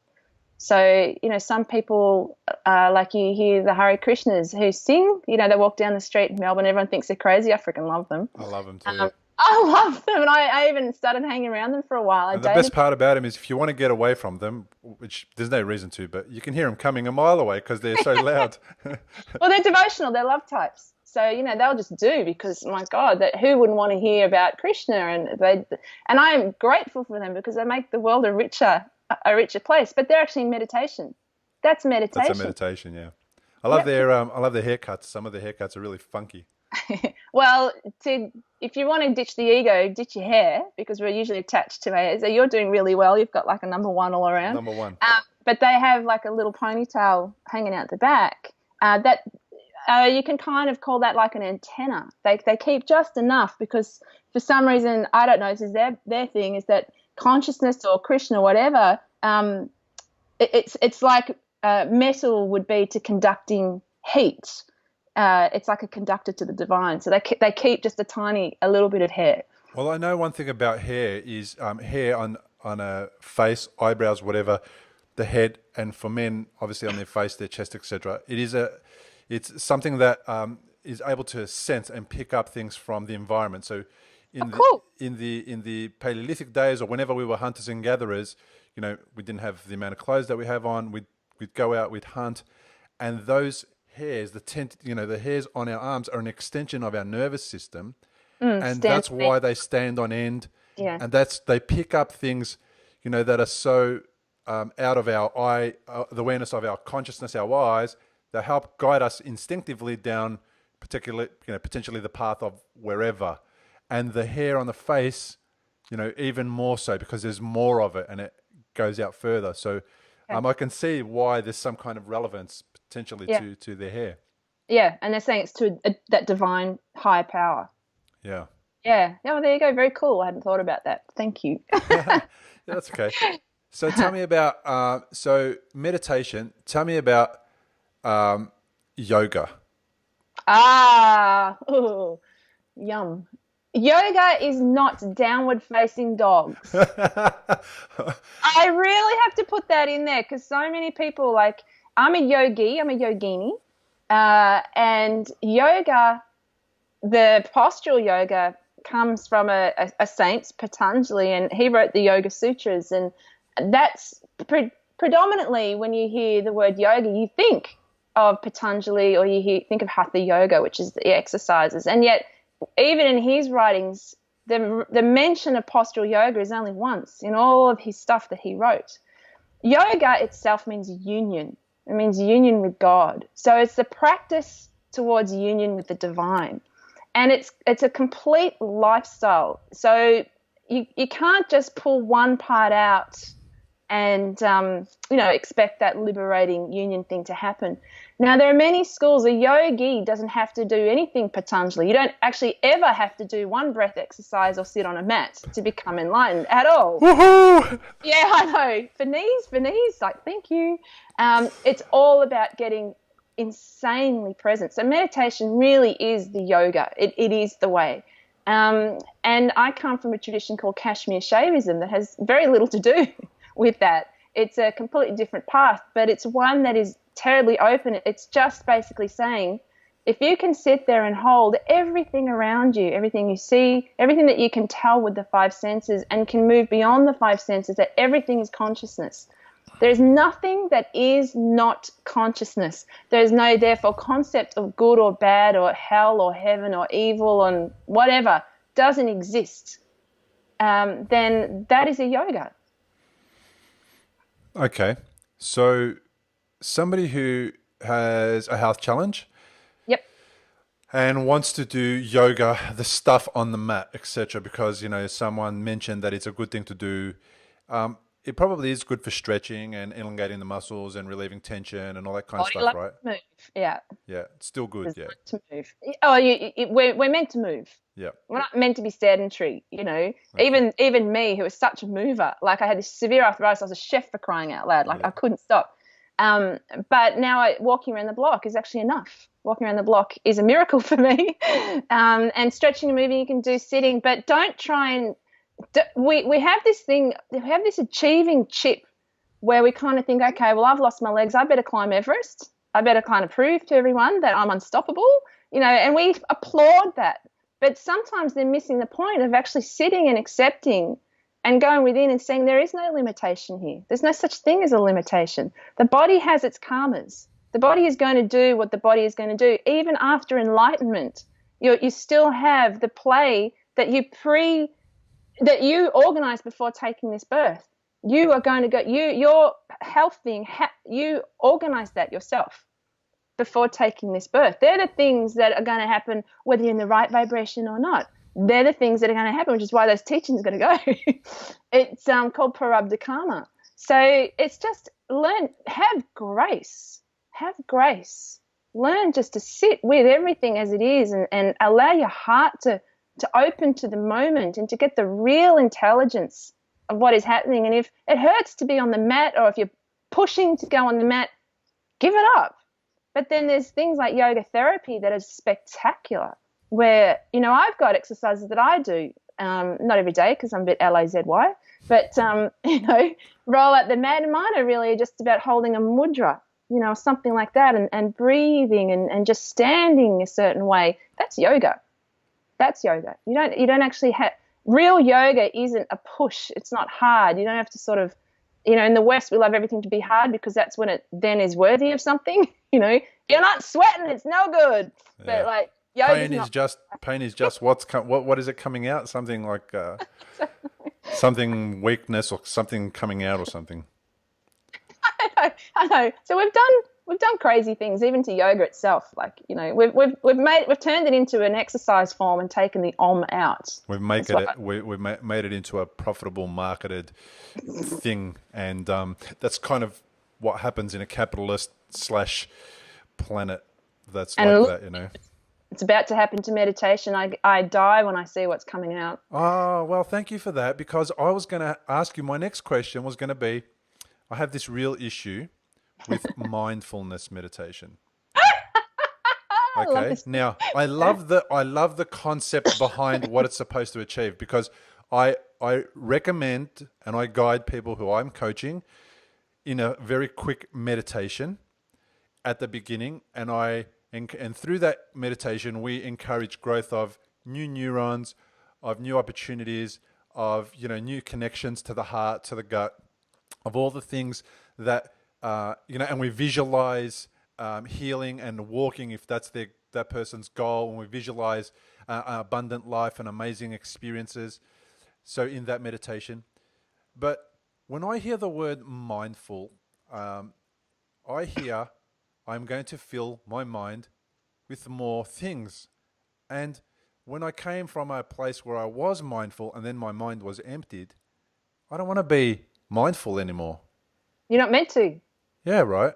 So, some people, like you hear the Hare Krishnas who sing, they walk down the street in Melbourne, everyone thinks they're crazy. I freaking love them. I love them too. I love them, and I even started hanging around them for a while. And the best part about them is if you want to get away from them, which there's no reason to, but you can hear them coming a mile away because they're so loud. Well, they're devotional. They're love types. So, they'll just do because, my God, who wouldn't want to hear about Krishna? And I am grateful for them because they make the world a richer place. But they're actually in meditation. That's meditation. That's a meditation, yeah. I love their haircuts. Some of the haircuts are really funky. Well, if you want to ditch the ego, ditch your hair because we're usually attached to it. So you're doing really well. You've got like a number one all around. Number one. But they have like a little ponytail hanging out the back that you can kind of call that like an antenna. They keep just enough because for some reason, I don't know, this is their thing, is that consciousness or Krishna or whatever, it's like metal would be to conducting heat. It's like a conductor to the divine. So they keep just a little bit of hair. Well, I know one thing about hair is hair on a face, eyebrows, whatever, the head, and for men, obviously on their face, their chest, etc. It's something that is able to sense and pick up things from the environment. So in the Paleolithic days or whenever we were hunters and gatherers, we didn't have the amount of clothes that we have on. We'd go out, we'd hunt, and those hairs, the hairs on our arms are an extension of our nervous system, and that's why they stand on end. Yeah. And they pick up things, that are so out of our eye, the awareness of our consciousness, our eyes, that help guide us instinctively down, particularly, potentially the path of wherever. And the hair on the face, even more so because there's more of it and it goes out further. So I can see why there's some kind of relevance potentially to their hair. Yeah, and they're saying it's to that divine higher power. Yeah. Yeah. Oh, there you go. Very cool. I hadn't thought about that. Thank you. Yeah, that's okay. So tell me about meditation. Tell me about yoga. Yum. Yoga is not downward facing dogs. I really have to put that in there because so many people, like, I'm a yogini, and yoga, the postural yoga comes from a saint, Patanjali, and he wrote the Yoga Sutras, and that's predominantly when you hear the word yoga, you think of Patanjali or think of Hatha Yoga, which is the exercises, and yet even in his writings, the mention of postural yoga is only once in all of his stuff that he wrote. Yoga itself means union. It means union with God. So it's the practice towards union with the divine. And it's a complete lifestyle. So you can't just pull one part out and, expect that liberating union thing to happen. Now, there are many schools. A yogi doesn't have to do anything Patanjali. You don't actually ever have to do one breath exercise or sit on a mat to become enlightened at all. Woohoo! Yeah, I know. For knees, like, thank you. It's all about getting insanely present. So meditation really is the yoga. It is the way. And I come from a tradition called Kashmir Shaivism that has very little to do with that. It's a completely different path, but it's one that is terribly open. It's just basically saying, if you can sit there and hold everything around you, everything you see, everything that you can tell with the five senses and can move beyond the five senses, that everything is consciousness, There is nothing that is not consciousness. There is no, therefore, concept of good or bad or hell or heaven or evil and whatever doesn't exist. Then that is a yoga. Okay. So somebody who has a health challenge Yep. and wants to do yoga, the stuff on the mat, etc., because, someone mentioned that it's a good thing to do. It probably is good for stretching and elongating the muscles and relieving tension and all that kind of Body stuff, loves right? to move. Yeah. Yeah, it's still good. Yeah, Designed to move. Oh, we're meant to move. yeah. We're not meant to be sedentary, Okay. Even me, who was such a mover, like I had this severe arthritis. I was a chef, for crying out loud. Like Yeah. I couldn't stop. But now walking around the block is actually enough. Walking around the block is a miracle for me. And stretching and moving you can do sitting, but don't try and. We have this thing. We have this achieving chip where we kind of think, okay, well, I've lost my legs. I better climb Everest. I better kind of prove to everyone that I'm unstoppable, and we applaud that. But sometimes they're missing the point of actually sitting and accepting and going within and saying there is no limitation here. There's no such thing as a limitation. The body has its karmas. The body is going to do what the body is going to do. Even after enlightenment, you still have the play that you organize before taking this birth. You are going to go, your health thing, you organize that yourself before taking this birth. They're the things that are going to happen whether you're in the right vibration or not. They're the things that are going to happen, which is why those teachings are going to go. It's called Prarabdha Karma. So it's just have grace. Have grace. Learn just to sit with everything as it is and allow your heart to open to the moment and to get the real intelligence of what is happening. And if it hurts to be on the mat or if you're pushing to go on the mat, give it up. But then there's things like yoga therapy that is spectacular where, I've got exercises that I do, not every day because I'm a bit LAZY, but, roll out the mat, and mine are really just about holding a mudra, something like that, and breathing and just standing a certain way. That's yoga. That's yoga. You don't actually have real yoga. Isn't a push. It's not hard. You don't have to sort of, in the West we love everything to be hard because that's when it then is worthy of something. You're not sweating. It's no good. Yeah. But like yoga, pain is just what is it coming out? Something like something weakness or something coming out or something. I know. So we've done crazy things, even to yoga itself. Like, we've turned it into an exercise form and taken the out. We've made it into a profitable marketed thing, and that's kind of what happens in a capitalist / planet that's and like that. It's about to happen to meditation. I die when I see what's coming out. Oh, well, thank you for that, because I was going to ask you, my next question was going to be, I have this real issue with mindfulness meditation. Okay. Now, I love the concept behind what it's supposed to achieve, because I recommend and I guide people who I'm coaching in a very quick meditation at the beginning, and through that meditation we encourage growth of new neurons, of new opportunities, of new connections to the heart, to the gut, of all the things that and we visualize healing and walking, if that's that person's goal, and we visualize abundant life and amazing experiences. So in that meditation, but when I hear the word mindful, I hear I'm going to fill my mind with more things. And when I came from a place where I was mindful and then my mind was emptied, I don't want to be mindful anymore. You're not meant to. Yeah, right.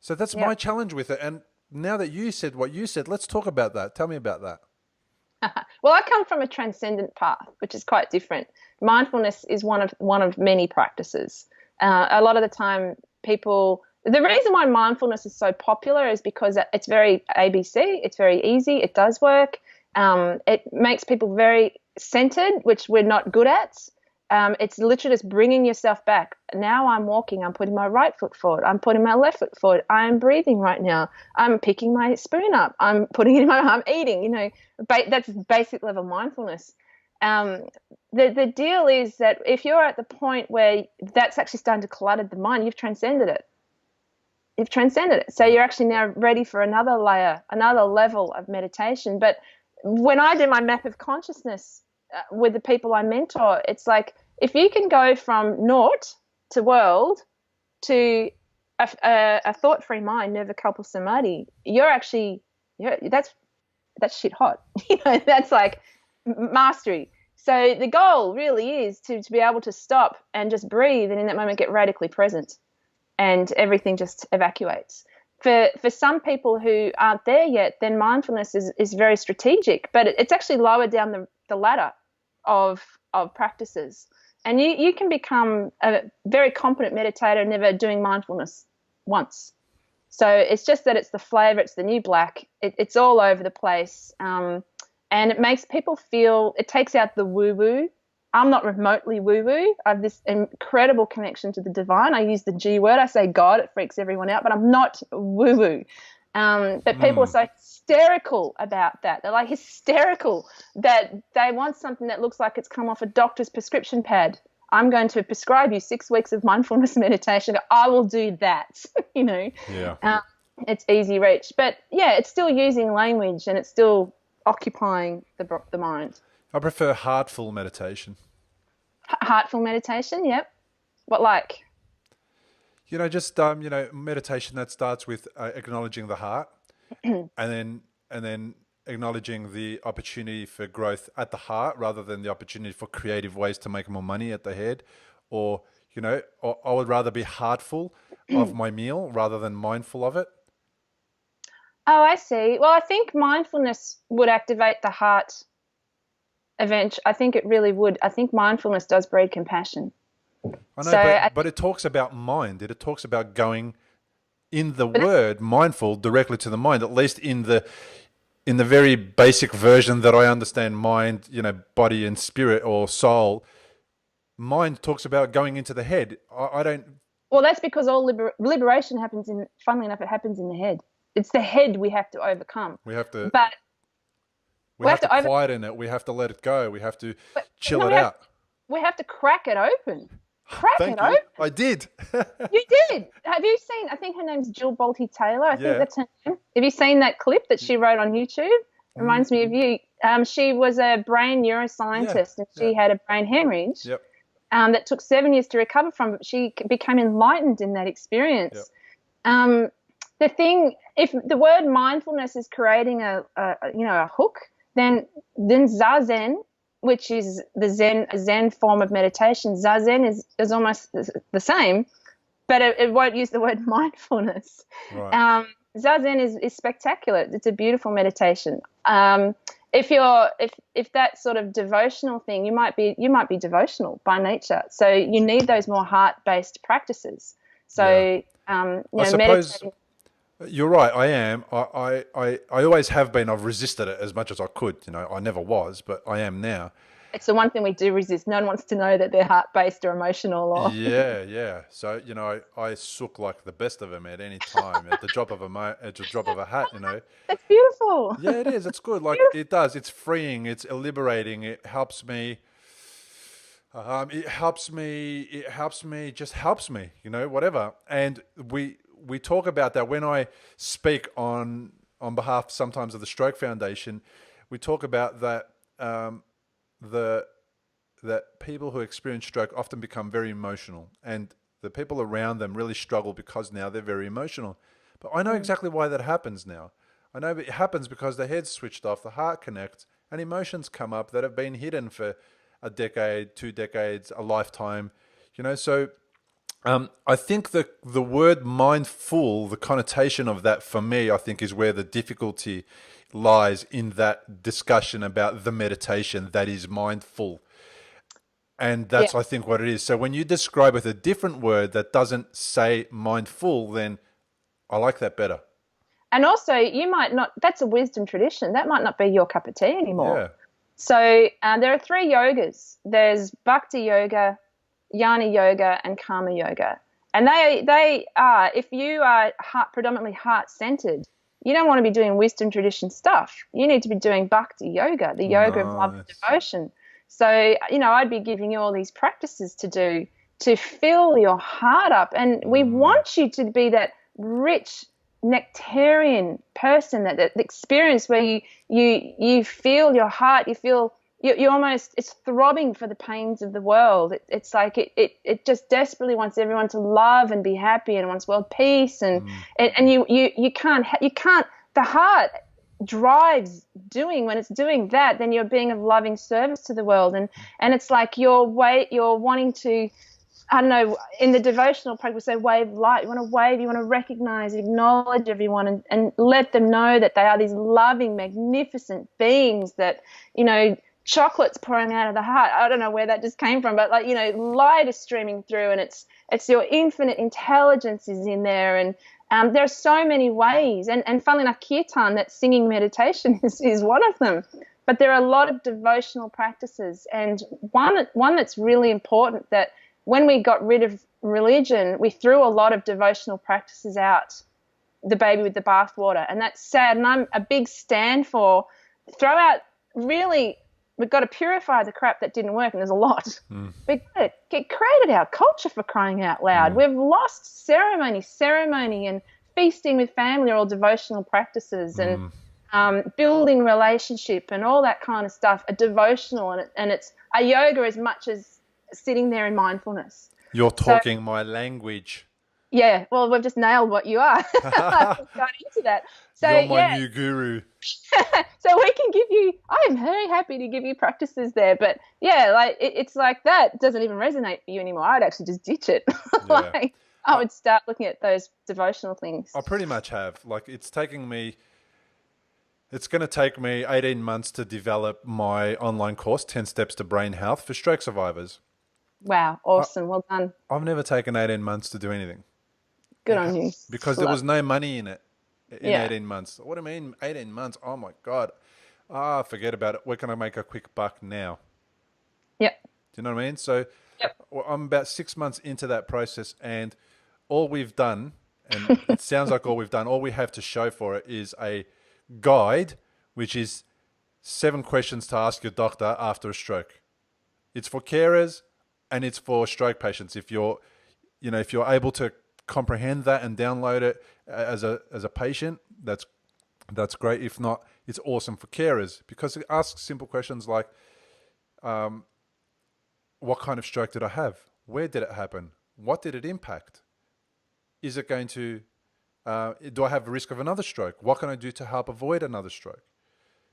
So that's my challenge with it. And now that you said what you said, let's talk about that. Tell me about that. Well, I come from a transcendent path, which is quite different. Mindfulness is one of many practices. A lot of the time, the reason why mindfulness is so popular is because it's very ABC. It's very easy. It does work. It makes people very centered, which we're not good at. It's literally just bringing yourself back. Now I'm walking. I'm putting my right foot forward. I'm putting my left foot forward. I'm breathing right now. I'm picking my spoon up. I'm putting it in my. I'm eating. That's basic level mindfulness. um, the deal is that if you're at the point where that's actually starting to clutter the mind, you've transcended it. You've transcended it. So you're actually now ready for another layer, another level of meditation. But when I do my map of consciousness with the people I mentor, it's like if you can go from naught to world to a thought-free mind, nirvikalpa samadhi, that's shit hot. That's like mastery. So the goal really is to be able to stop and just breathe, and in that moment get radically present, and everything just evacuates. For some people who aren't there yet, then mindfulness is very strategic, but it's actually lower down the ladder of practices. And you can become a very competent meditator never doing mindfulness once. So it's just that it's the flavor, it's the new black, it's all over the place. And it makes people feel, it takes out the woo-woo. I'm not remotely woo-woo. I have this incredible connection to the divine. I use the G word. I say God. It freaks everyone out, but I'm not woo-woo. But people are so hysterical about that. They're like hysterical that they want something that looks like it's come off a doctor's prescription pad. I'm going to prescribe you 6 weeks of mindfulness meditation. I will do that, Yeah. It's easy reach. But, yeah, it's still using language and it's still occupying the mind. I prefer heartful meditation. Heartful meditation, yep. What like? Just meditation that starts with acknowledging the heart, and then acknowledging the opportunity for growth at the heart rather than the opportunity for creative ways to make more money at the head, or I would rather be heartful of my meal rather than mindful of it. Oh, I see. Well, I think mindfulness would activate the heart eventually. I think it really would. I think mindfulness does breed compassion. I know, but it talks about mind. It talks about going in the word mindful directly to the mind, at least in the very basic version that I understand mind, body and spirit or soul. Mind talks about going into the head. I don't. Well, that's because all liberation happens funnily enough, it happens in the head. It's the head we have to overcome. We have to. But we have to quieten it. We have to let it go. We have to chill it out. We have to crack it open. Thank you. I did. You did. Have you seen, I think her name's Jill Bolte Taylor. I think that's her name. Have you seen that clip that she wrote on YouTube? Reminds me of you. She was a brain neuroscientist and she had a brain hemorrhage that took 7 years to recover from, but she became enlightened in that experience. The thing, if the word mindfulness is creating a hook, then Zazen, which is the Zen form of meditation, Zazen is almost the same, but it won't use the word mindfulness. Right. Zazen is spectacular. It's a beautiful meditation. If that sort of devotional thing, you might be devotional by nature. So you need those more heart-based practices. So I suppose you're right. I am. I always have been. I've resisted it as much as I could. I never was, but I am now. It's the one thing we do resist. No one wants to know that they're heart-based or emotional. Or Yeah. So I sook like the best of them at any time, at the drop of a hat. That's beautiful. Yeah, it is. It's good. Like it does. It's freeing. It's liberating. It helps me. It helps me. Just helps me. Whatever. And we talk about that when I speak on behalf sometimes of the Stroke Foundation. We talk about that. That people who experience stroke often become very emotional, and the people around them really struggle because now they're very emotional. But I know exactly why that happens now. I know it happens because the head's switched off, the heart connects, and emotions come up that have been hidden for a decade, 2 decades, a lifetime. So I think the word mindful, the connotation of that for me, I think is where the difficulty lies in that discussion about the meditation that is mindful. And that's, I think, what it is. So when you describe with a different word that doesn't say mindful, then I like that better. And also, you might not, that's a wisdom tradition. That might not be your cup of tea anymore. Yeah. So there are 3 yogas. There's Bhakti yoga, Jnana yoga, and Karma yoga. And they are, if you are predominantly heart-centered, you don't want to be doing wisdom tradition stuff. You need to be doing Bhakti yoga, the yoga of love and devotion. So, I'd be giving you all these practices to do to fill your heart up. And we want you to be that rich nectarian person, that experience where you feel your heart, you almost, it's throbbing for the pains of the world. It's like it just desperately wants everyone to love and be happy and wants world peace. And you can't, the heart drives when it's doing that, then you're being of loving service to the world. And it's like you're wanting to, I don't know, in the devotional practice, say wave light. You want to wave, you want to recognize, acknowledge everyone and let them know that they are these loving, magnificent beings that, chocolate's pouring out of the heart. I don't know where that just came from, but light is streaming through, and it's your infinite intelligence is in there. And there are so many ways. And funnily enough, kirtan, that singing meditation, is one of them. But there are a lot of devotional practices. And one that's really important, that when we got rid of religion, we threw a lot of devotional practices out, the baby with the bathwater. And that's sad. And I'm a big stand for throw out, really, we've got to purify the crap that didn't work, and there's a lot. We've got to get created our culture, for crying out loud. We've lost ceremony and feasting with family are all devotional practices, and building relationship and all that kind of stuff are devotional, and it's a yoga as much as sitting there in mindfulness. You're talking my language. Yeah, well, we've just nailed what you are. Got into that. So, you're my new guru. So we can give you, I am very happy to give you practices there. But yeah, like it's like that doesn't even resonate for you anymore. I'd actually just ditch it. Like I would start looking at those devotional things. I pretty much have. Like it's going to take me 18 months to develop my online course, 10 Steps to Brain Health for stroke survivors. Wow. Awesome. Well done. I've never taken 18 months to do anything. Good on you. Because there was no money in it in 18 months. What do you mean 18 months? Oh my God. Forget about it. We're going to make a quick buck now. Yep. Do you know what I mean? So I'm about 6 months into that process, and all we've done, and it sounds like all we have to show for it is a guide, which is 7 questions to ask your doctor after a stroke. It's for carers and it's for stroke patients. If you're able to comprehend that and download it as a patient, that's great. If not, it's awesome for carers, because it asks simple questions like, what kind of stroke did I have? Where did it happen? What did it impact? Is it going to, do I have a risk of another stroke? What can I do to help avoid another stroke?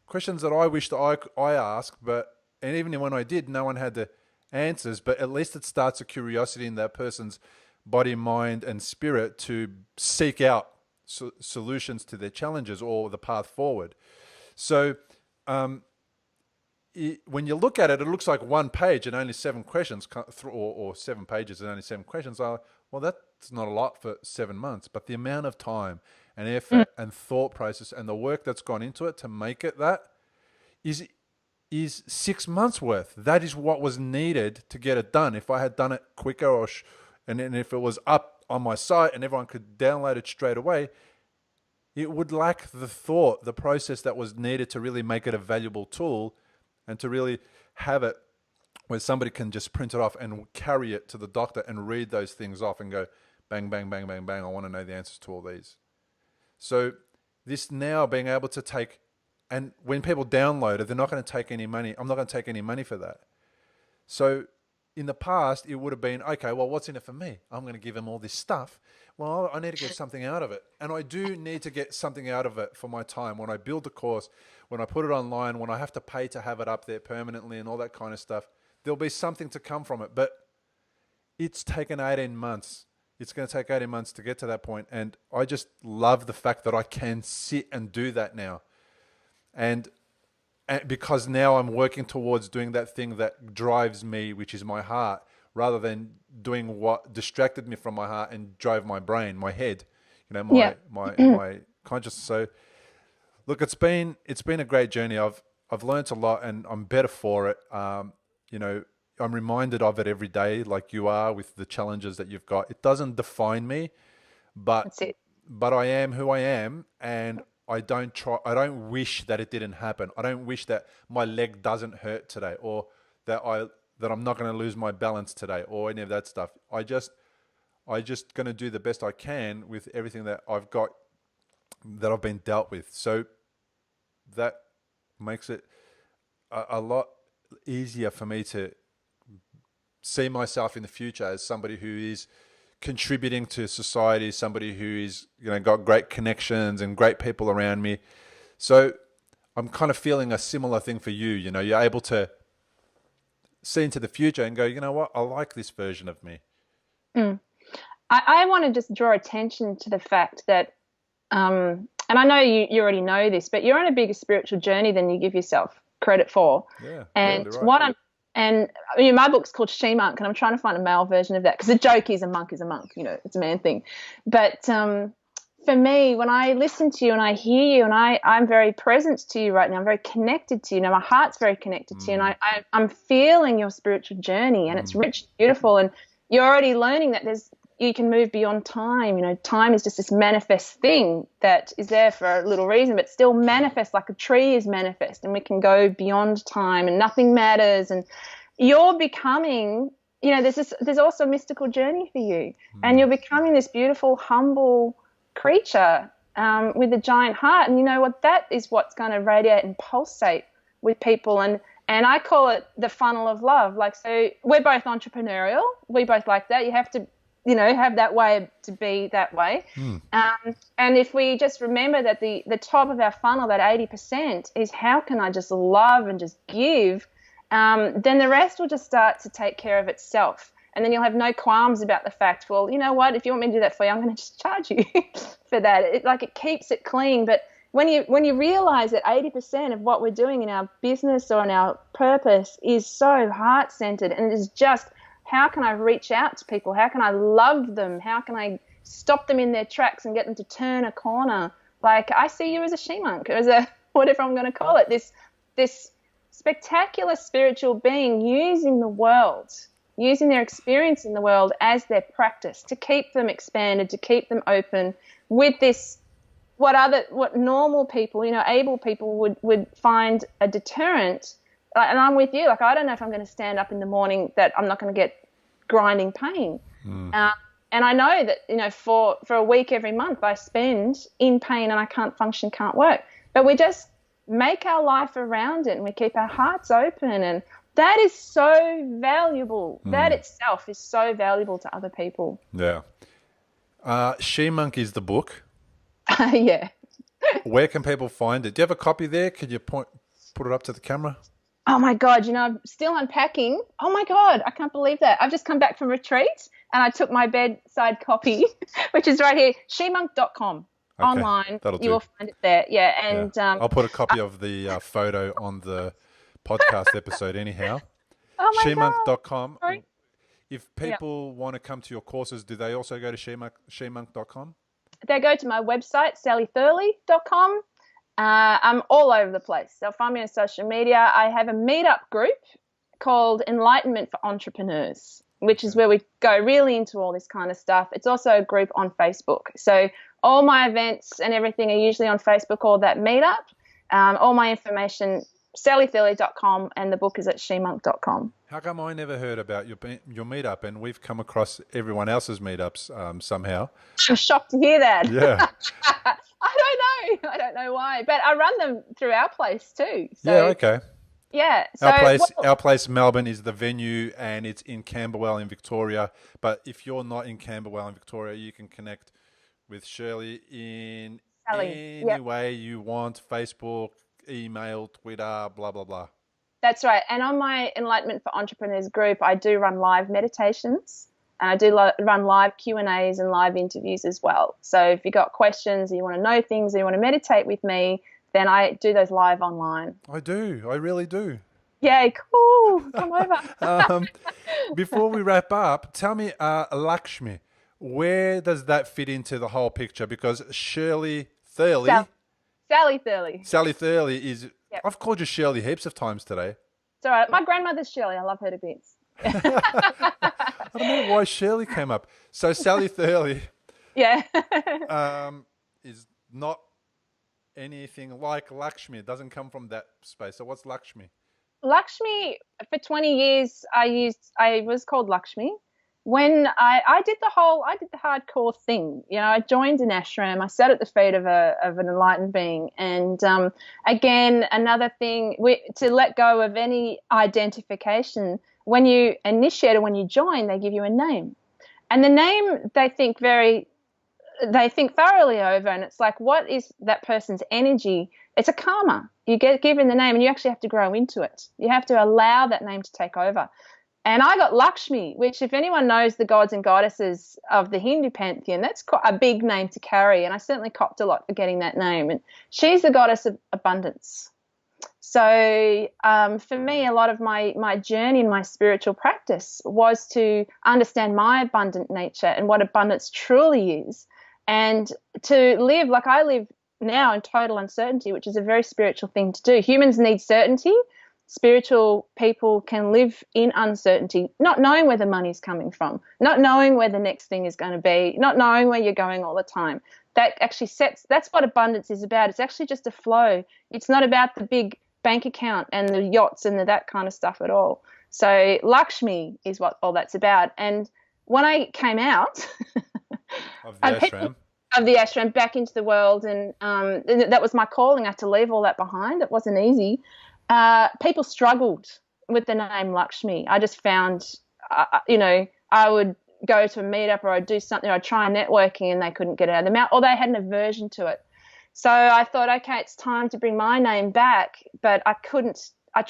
Questions that I wished I asked, and even when I did, no one had the answers, but at least it starts a curiosity in that person's body, mind, and spirit to seek out solutions to their challenges or the path forward. So when you look at it, it looks like 1 page and only 7 questions, or 7 pages and only 7 questions. Well, that's not a lot for 7 months, but the amount of time and effort and thought process and the work that's gone into it to make it that is 6 months worth. That is what was needed to get it done. If I had done it quicker, and if it was up on my site and everyone could download it straight away, it would lack the thought, the process that was needed to really make it a valuable tool, and to really have it where somebody can just print it off and carry it to the doctor and read those things off and go, bang, bang, bang, bang, bang, I want to know the answers to all these. So this now being able to take, and when people download it, they're not going to take any money. I'm not going to take any money for that. So in the past, it would have been, okay, well, what's in it for me? I'm going to give them all this stuff. Well, I need to get something out of it. And I do need to get something out of it for my time. When I build the course, when I put it online, when I have to pay to have it up there permanently and all that kind of stuff, there'll be something to come from it. But it's taken 18 months. It's going to take 18 months to get to that point. And I just love the fact that I can sit and do that now. And because now I'm working towards doing that thing that drives me, which is my heart, rather than doing what distracted me from my heart and drove my brain, my head, my consciousness. So look, it's been a great journey. I've learned a lot, and I'm better for it. I'm reminded of it every day, like you are, with the challenges that you've got. It doesn't define me, but I am who I am, and I don't wish that it didn't happen. I don't wish that my leg doesn't hurt today, or that I'm not going to lose my balance today or any of that stuff. I just going to do the best I can with everything that I've got, that I've been dealt with. So that makes it a lot easier for me to see myself in the future as somebody who is contributing to society, somebody who is, got great connections and great people around me. So I'm kind of feeling a similar thing for you. You're able to see into the future and go, you know what, I like this version of me. I want to just draw attention to the fact that, and I know you already know this, but you're on a bigger spiritual journey than you give yourself credit for. Yeah, and right. My book's called She Monk, and I'm trying to find a male version of that, because the joke is a monk is a monk, it's a man thing. But for me, when I listen to you and I hear you, and I'm very present to you right now, I'm very connected to you. My heart's very connected to you, and I'm feeling your spiritual journey, and it's rich, beautiful, and you're already learning that you can move beyond time. Time is just this manifest thing that is there for a little reason, but still manifest like a tree is manifest, and we can go beyond time and nothing matters. And you're becoming, there's also a mystical journey for you, and you're becoming this beautiful, humble creature with a giant heart. And you know what? That is what's going to radiate and pulsate with people. And I call it the funnel of love. Like, so we're both entrepreneurial. We both like that. You have to, have that way to be that way. And if we just remember that the top of our funnel, that 80%, is how can I just love and just give, then the rest will just start to take care of itself. And then you'll have no qualms about the fact, well, you know what, if you want me to do that for you, I'm going to just charge you for that. It keeps it clean. But when you realize that 80% of what we're doing in our business or in our purpose is so heart-centered, and it is just, how can I reach out to people? How can I love them? How can I stop them in their tracks and get them to turn a corner? Like, I see you as a she-monk, as a whatever I'm going to call it, this spectacular spiritual being using the world, using their experience in the world as their practice to keep them expanded, to keep them open with this, what normal people, able people would find a deterrent. And I'm with you. Like, I don't know if I'm going to stand up in the morning that I'm not going to get grinding pain. And I know that, for a week every month I spend in pain and I can't function, can't work. But we just make our life around it, and we keep our hearts open, and that is so valuable. That itself is so valuable to other people. Yeah. She Monk is the book. Yeah. Where can people find it? Do you have a copy there? Could you put it up to the camera? Oh, my God, I'm still unpacking. Oh, my God, I can't believe that. I've just come back from retreat, and I took my bedside copy, which is right here, shemonk.com. Okay, online. You will find it there. Yeah, and I'll put a copy of the photo on the podcast episode anyhow. Oh, my shemonk.com. God. If people want to come to your courses, do they also go to shemonk.com? They go to my website, sallythurley.com. I'm all over the place. They'll find me on social media. I have a meetup group called Enlightenment for Entrepreneurs, which is where we go really into all this kind of stuff. It's also a group on Facebook. So all my events and everything are usually on Facebook or that meetup. All my information, sallythurley.com, and the book is at shemonk.com. How come I never heard about your meetup, and we've come across everyone else's meetups somehow? I'm shocked to hear that. Yeah. I don't know why, but I run them through our place too. So, yeah, okay. Yeah. So, our place, Melbourne, is the venue, and it's in Camberwell in Victoria. But if you're not in Camberwell in Victoria, you can connect with Shirley in any way you want: Facebook, email, Twitter, blah blah blah. That's right. And on my Enlightenment for Entrepreneurs group, I do run live meditations. And I do run live Q&As and live interviews as well. So if you've got questions, or you want to know things, or you want to meditate with me, then I do those live online. I do. I really do. Yay, cool. Come over. Before we wrap up, tell me, Lakshmi, where does that fit into the whole picture? Because Shirley Thurley... Sally Thurley. Sally Thurley is... Yep. I've called you Shirley heaps of times today. It's all right. My grandmother's Shirley. I love her to bits. I don't know why Shirley came up. So Sally Thurley is not anything like Lakshmi. It doesn't come from that space. So what's Lakshmi? Lakshmi, for 20 years, I was called Lakshmi. When I did the hardcore thing. You know, I joined an ashram. I sat at the feet of an enlightened being. And again, another thing, to let go of any identification. When you initiate or when you join, they give you a name. And the name they think thoroughly over, and it's like, what is that person's energy? It's a karma. You get given the name and you actually have to grow into it. You have to allow that name to take over. And I got Lakshmi, which, if anyone knows the gods and goddesses of the Hindu pantheon, that's quite a big name to carry. And I certainly copped a lot for getting that name. And she's the goddess of abundance. So for me, a lot of my journey in my spiritual practice was to understand my abundant nature and what abundance truly is, and to live like I live now in total uncertainty, which is a very spiritual thing to do. Humans need certainty. Spiritual people can live in uncertainty, not knowing where the money's coming from, not knowing where the next thing is going to be, not knowing where you're going all the time. That's what abundance is about. It's actually just a flow. It's not about the big bank account and the yachts and that kind of stuff at all. So Lakshmi is what all that's about. And when I came out Of the ashram. of the ashram back into the world, and that was my calling. I had to leave all that behind. It wasn't easy. People struggled with the name Lakshmi. I just found, I would go to a meetup or I'd do something, I'd try networking, and they couldn't get it out of their mouth, or they had an aversion to it. So I thought, okay, it's time to bring my name back, but I couldn't. I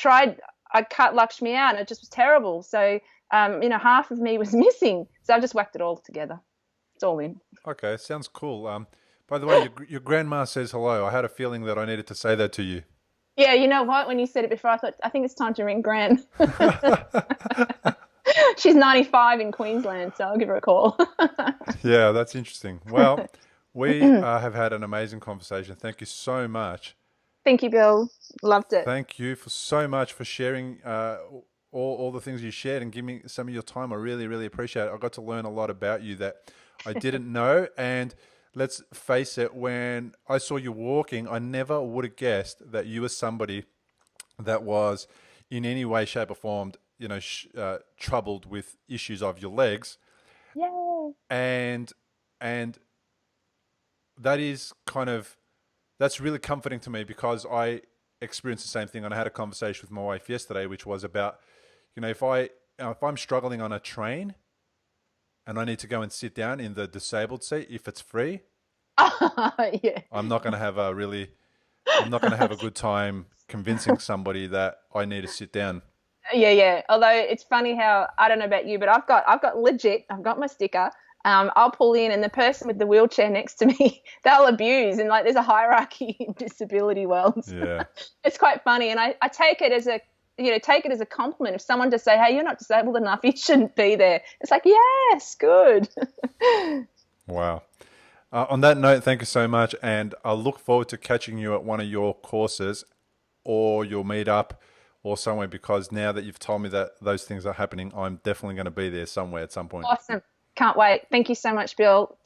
cut Lakshmi out, and it just was terrible. So, half of me was missing. So I just whacked it all together. It's all in. Okay, sounds cool. By the way, your grandma says hello. I had a feeling that I needed to say that to you. Yeah, you know what? When you said it before, I think it's time to ring Gran. She's 95 in Queensland, so I'll give her a call. Yeah, that's interesting. Well, we have had an amazing conversation. Thank you so much. Thank you, Bill. Loved it. Thank you for so much for sharing all the things you shared and giving me some of your time. I really, really appreciate it. I got to learn a lot about you that I didn't know. And let's face it, when I saw you walking, I never would have guessed that you were somebody that was in any way, shape, or form, troubled with issues of your legs. Yay. And and that is that's really comforting to me, because I experienced the same thing, and I had a conversation with my wife yesterday, which was about, if I'm struggling on a train and I need to go and sit down in the disabled seat, if it's free, Yeah. I'm not going to have a really, I'm not going to have a good time convincing somebody that I need to sit down. Yeah, yeah. Although it's funny how, I don't know about you, but I've got my sticker. I'll pull in, and the person with the wheelchair next to me, they'll abuse, and like there's a hierarchy in disability world. Yeah. It's quite funny, and I take it as a compliment. If someone just say, "Hey, you're not disabled enough, you shouldn't be there," it's like, yes, good. Wow. On that note, thank you so much. And I look forward to catching you at one of your courses or your meetup or somewhere, because now that you've told me that those things are happening, I'm definitely going to be there somewhere at some point. Awesome. Can't wait. Thank you so much, Bill.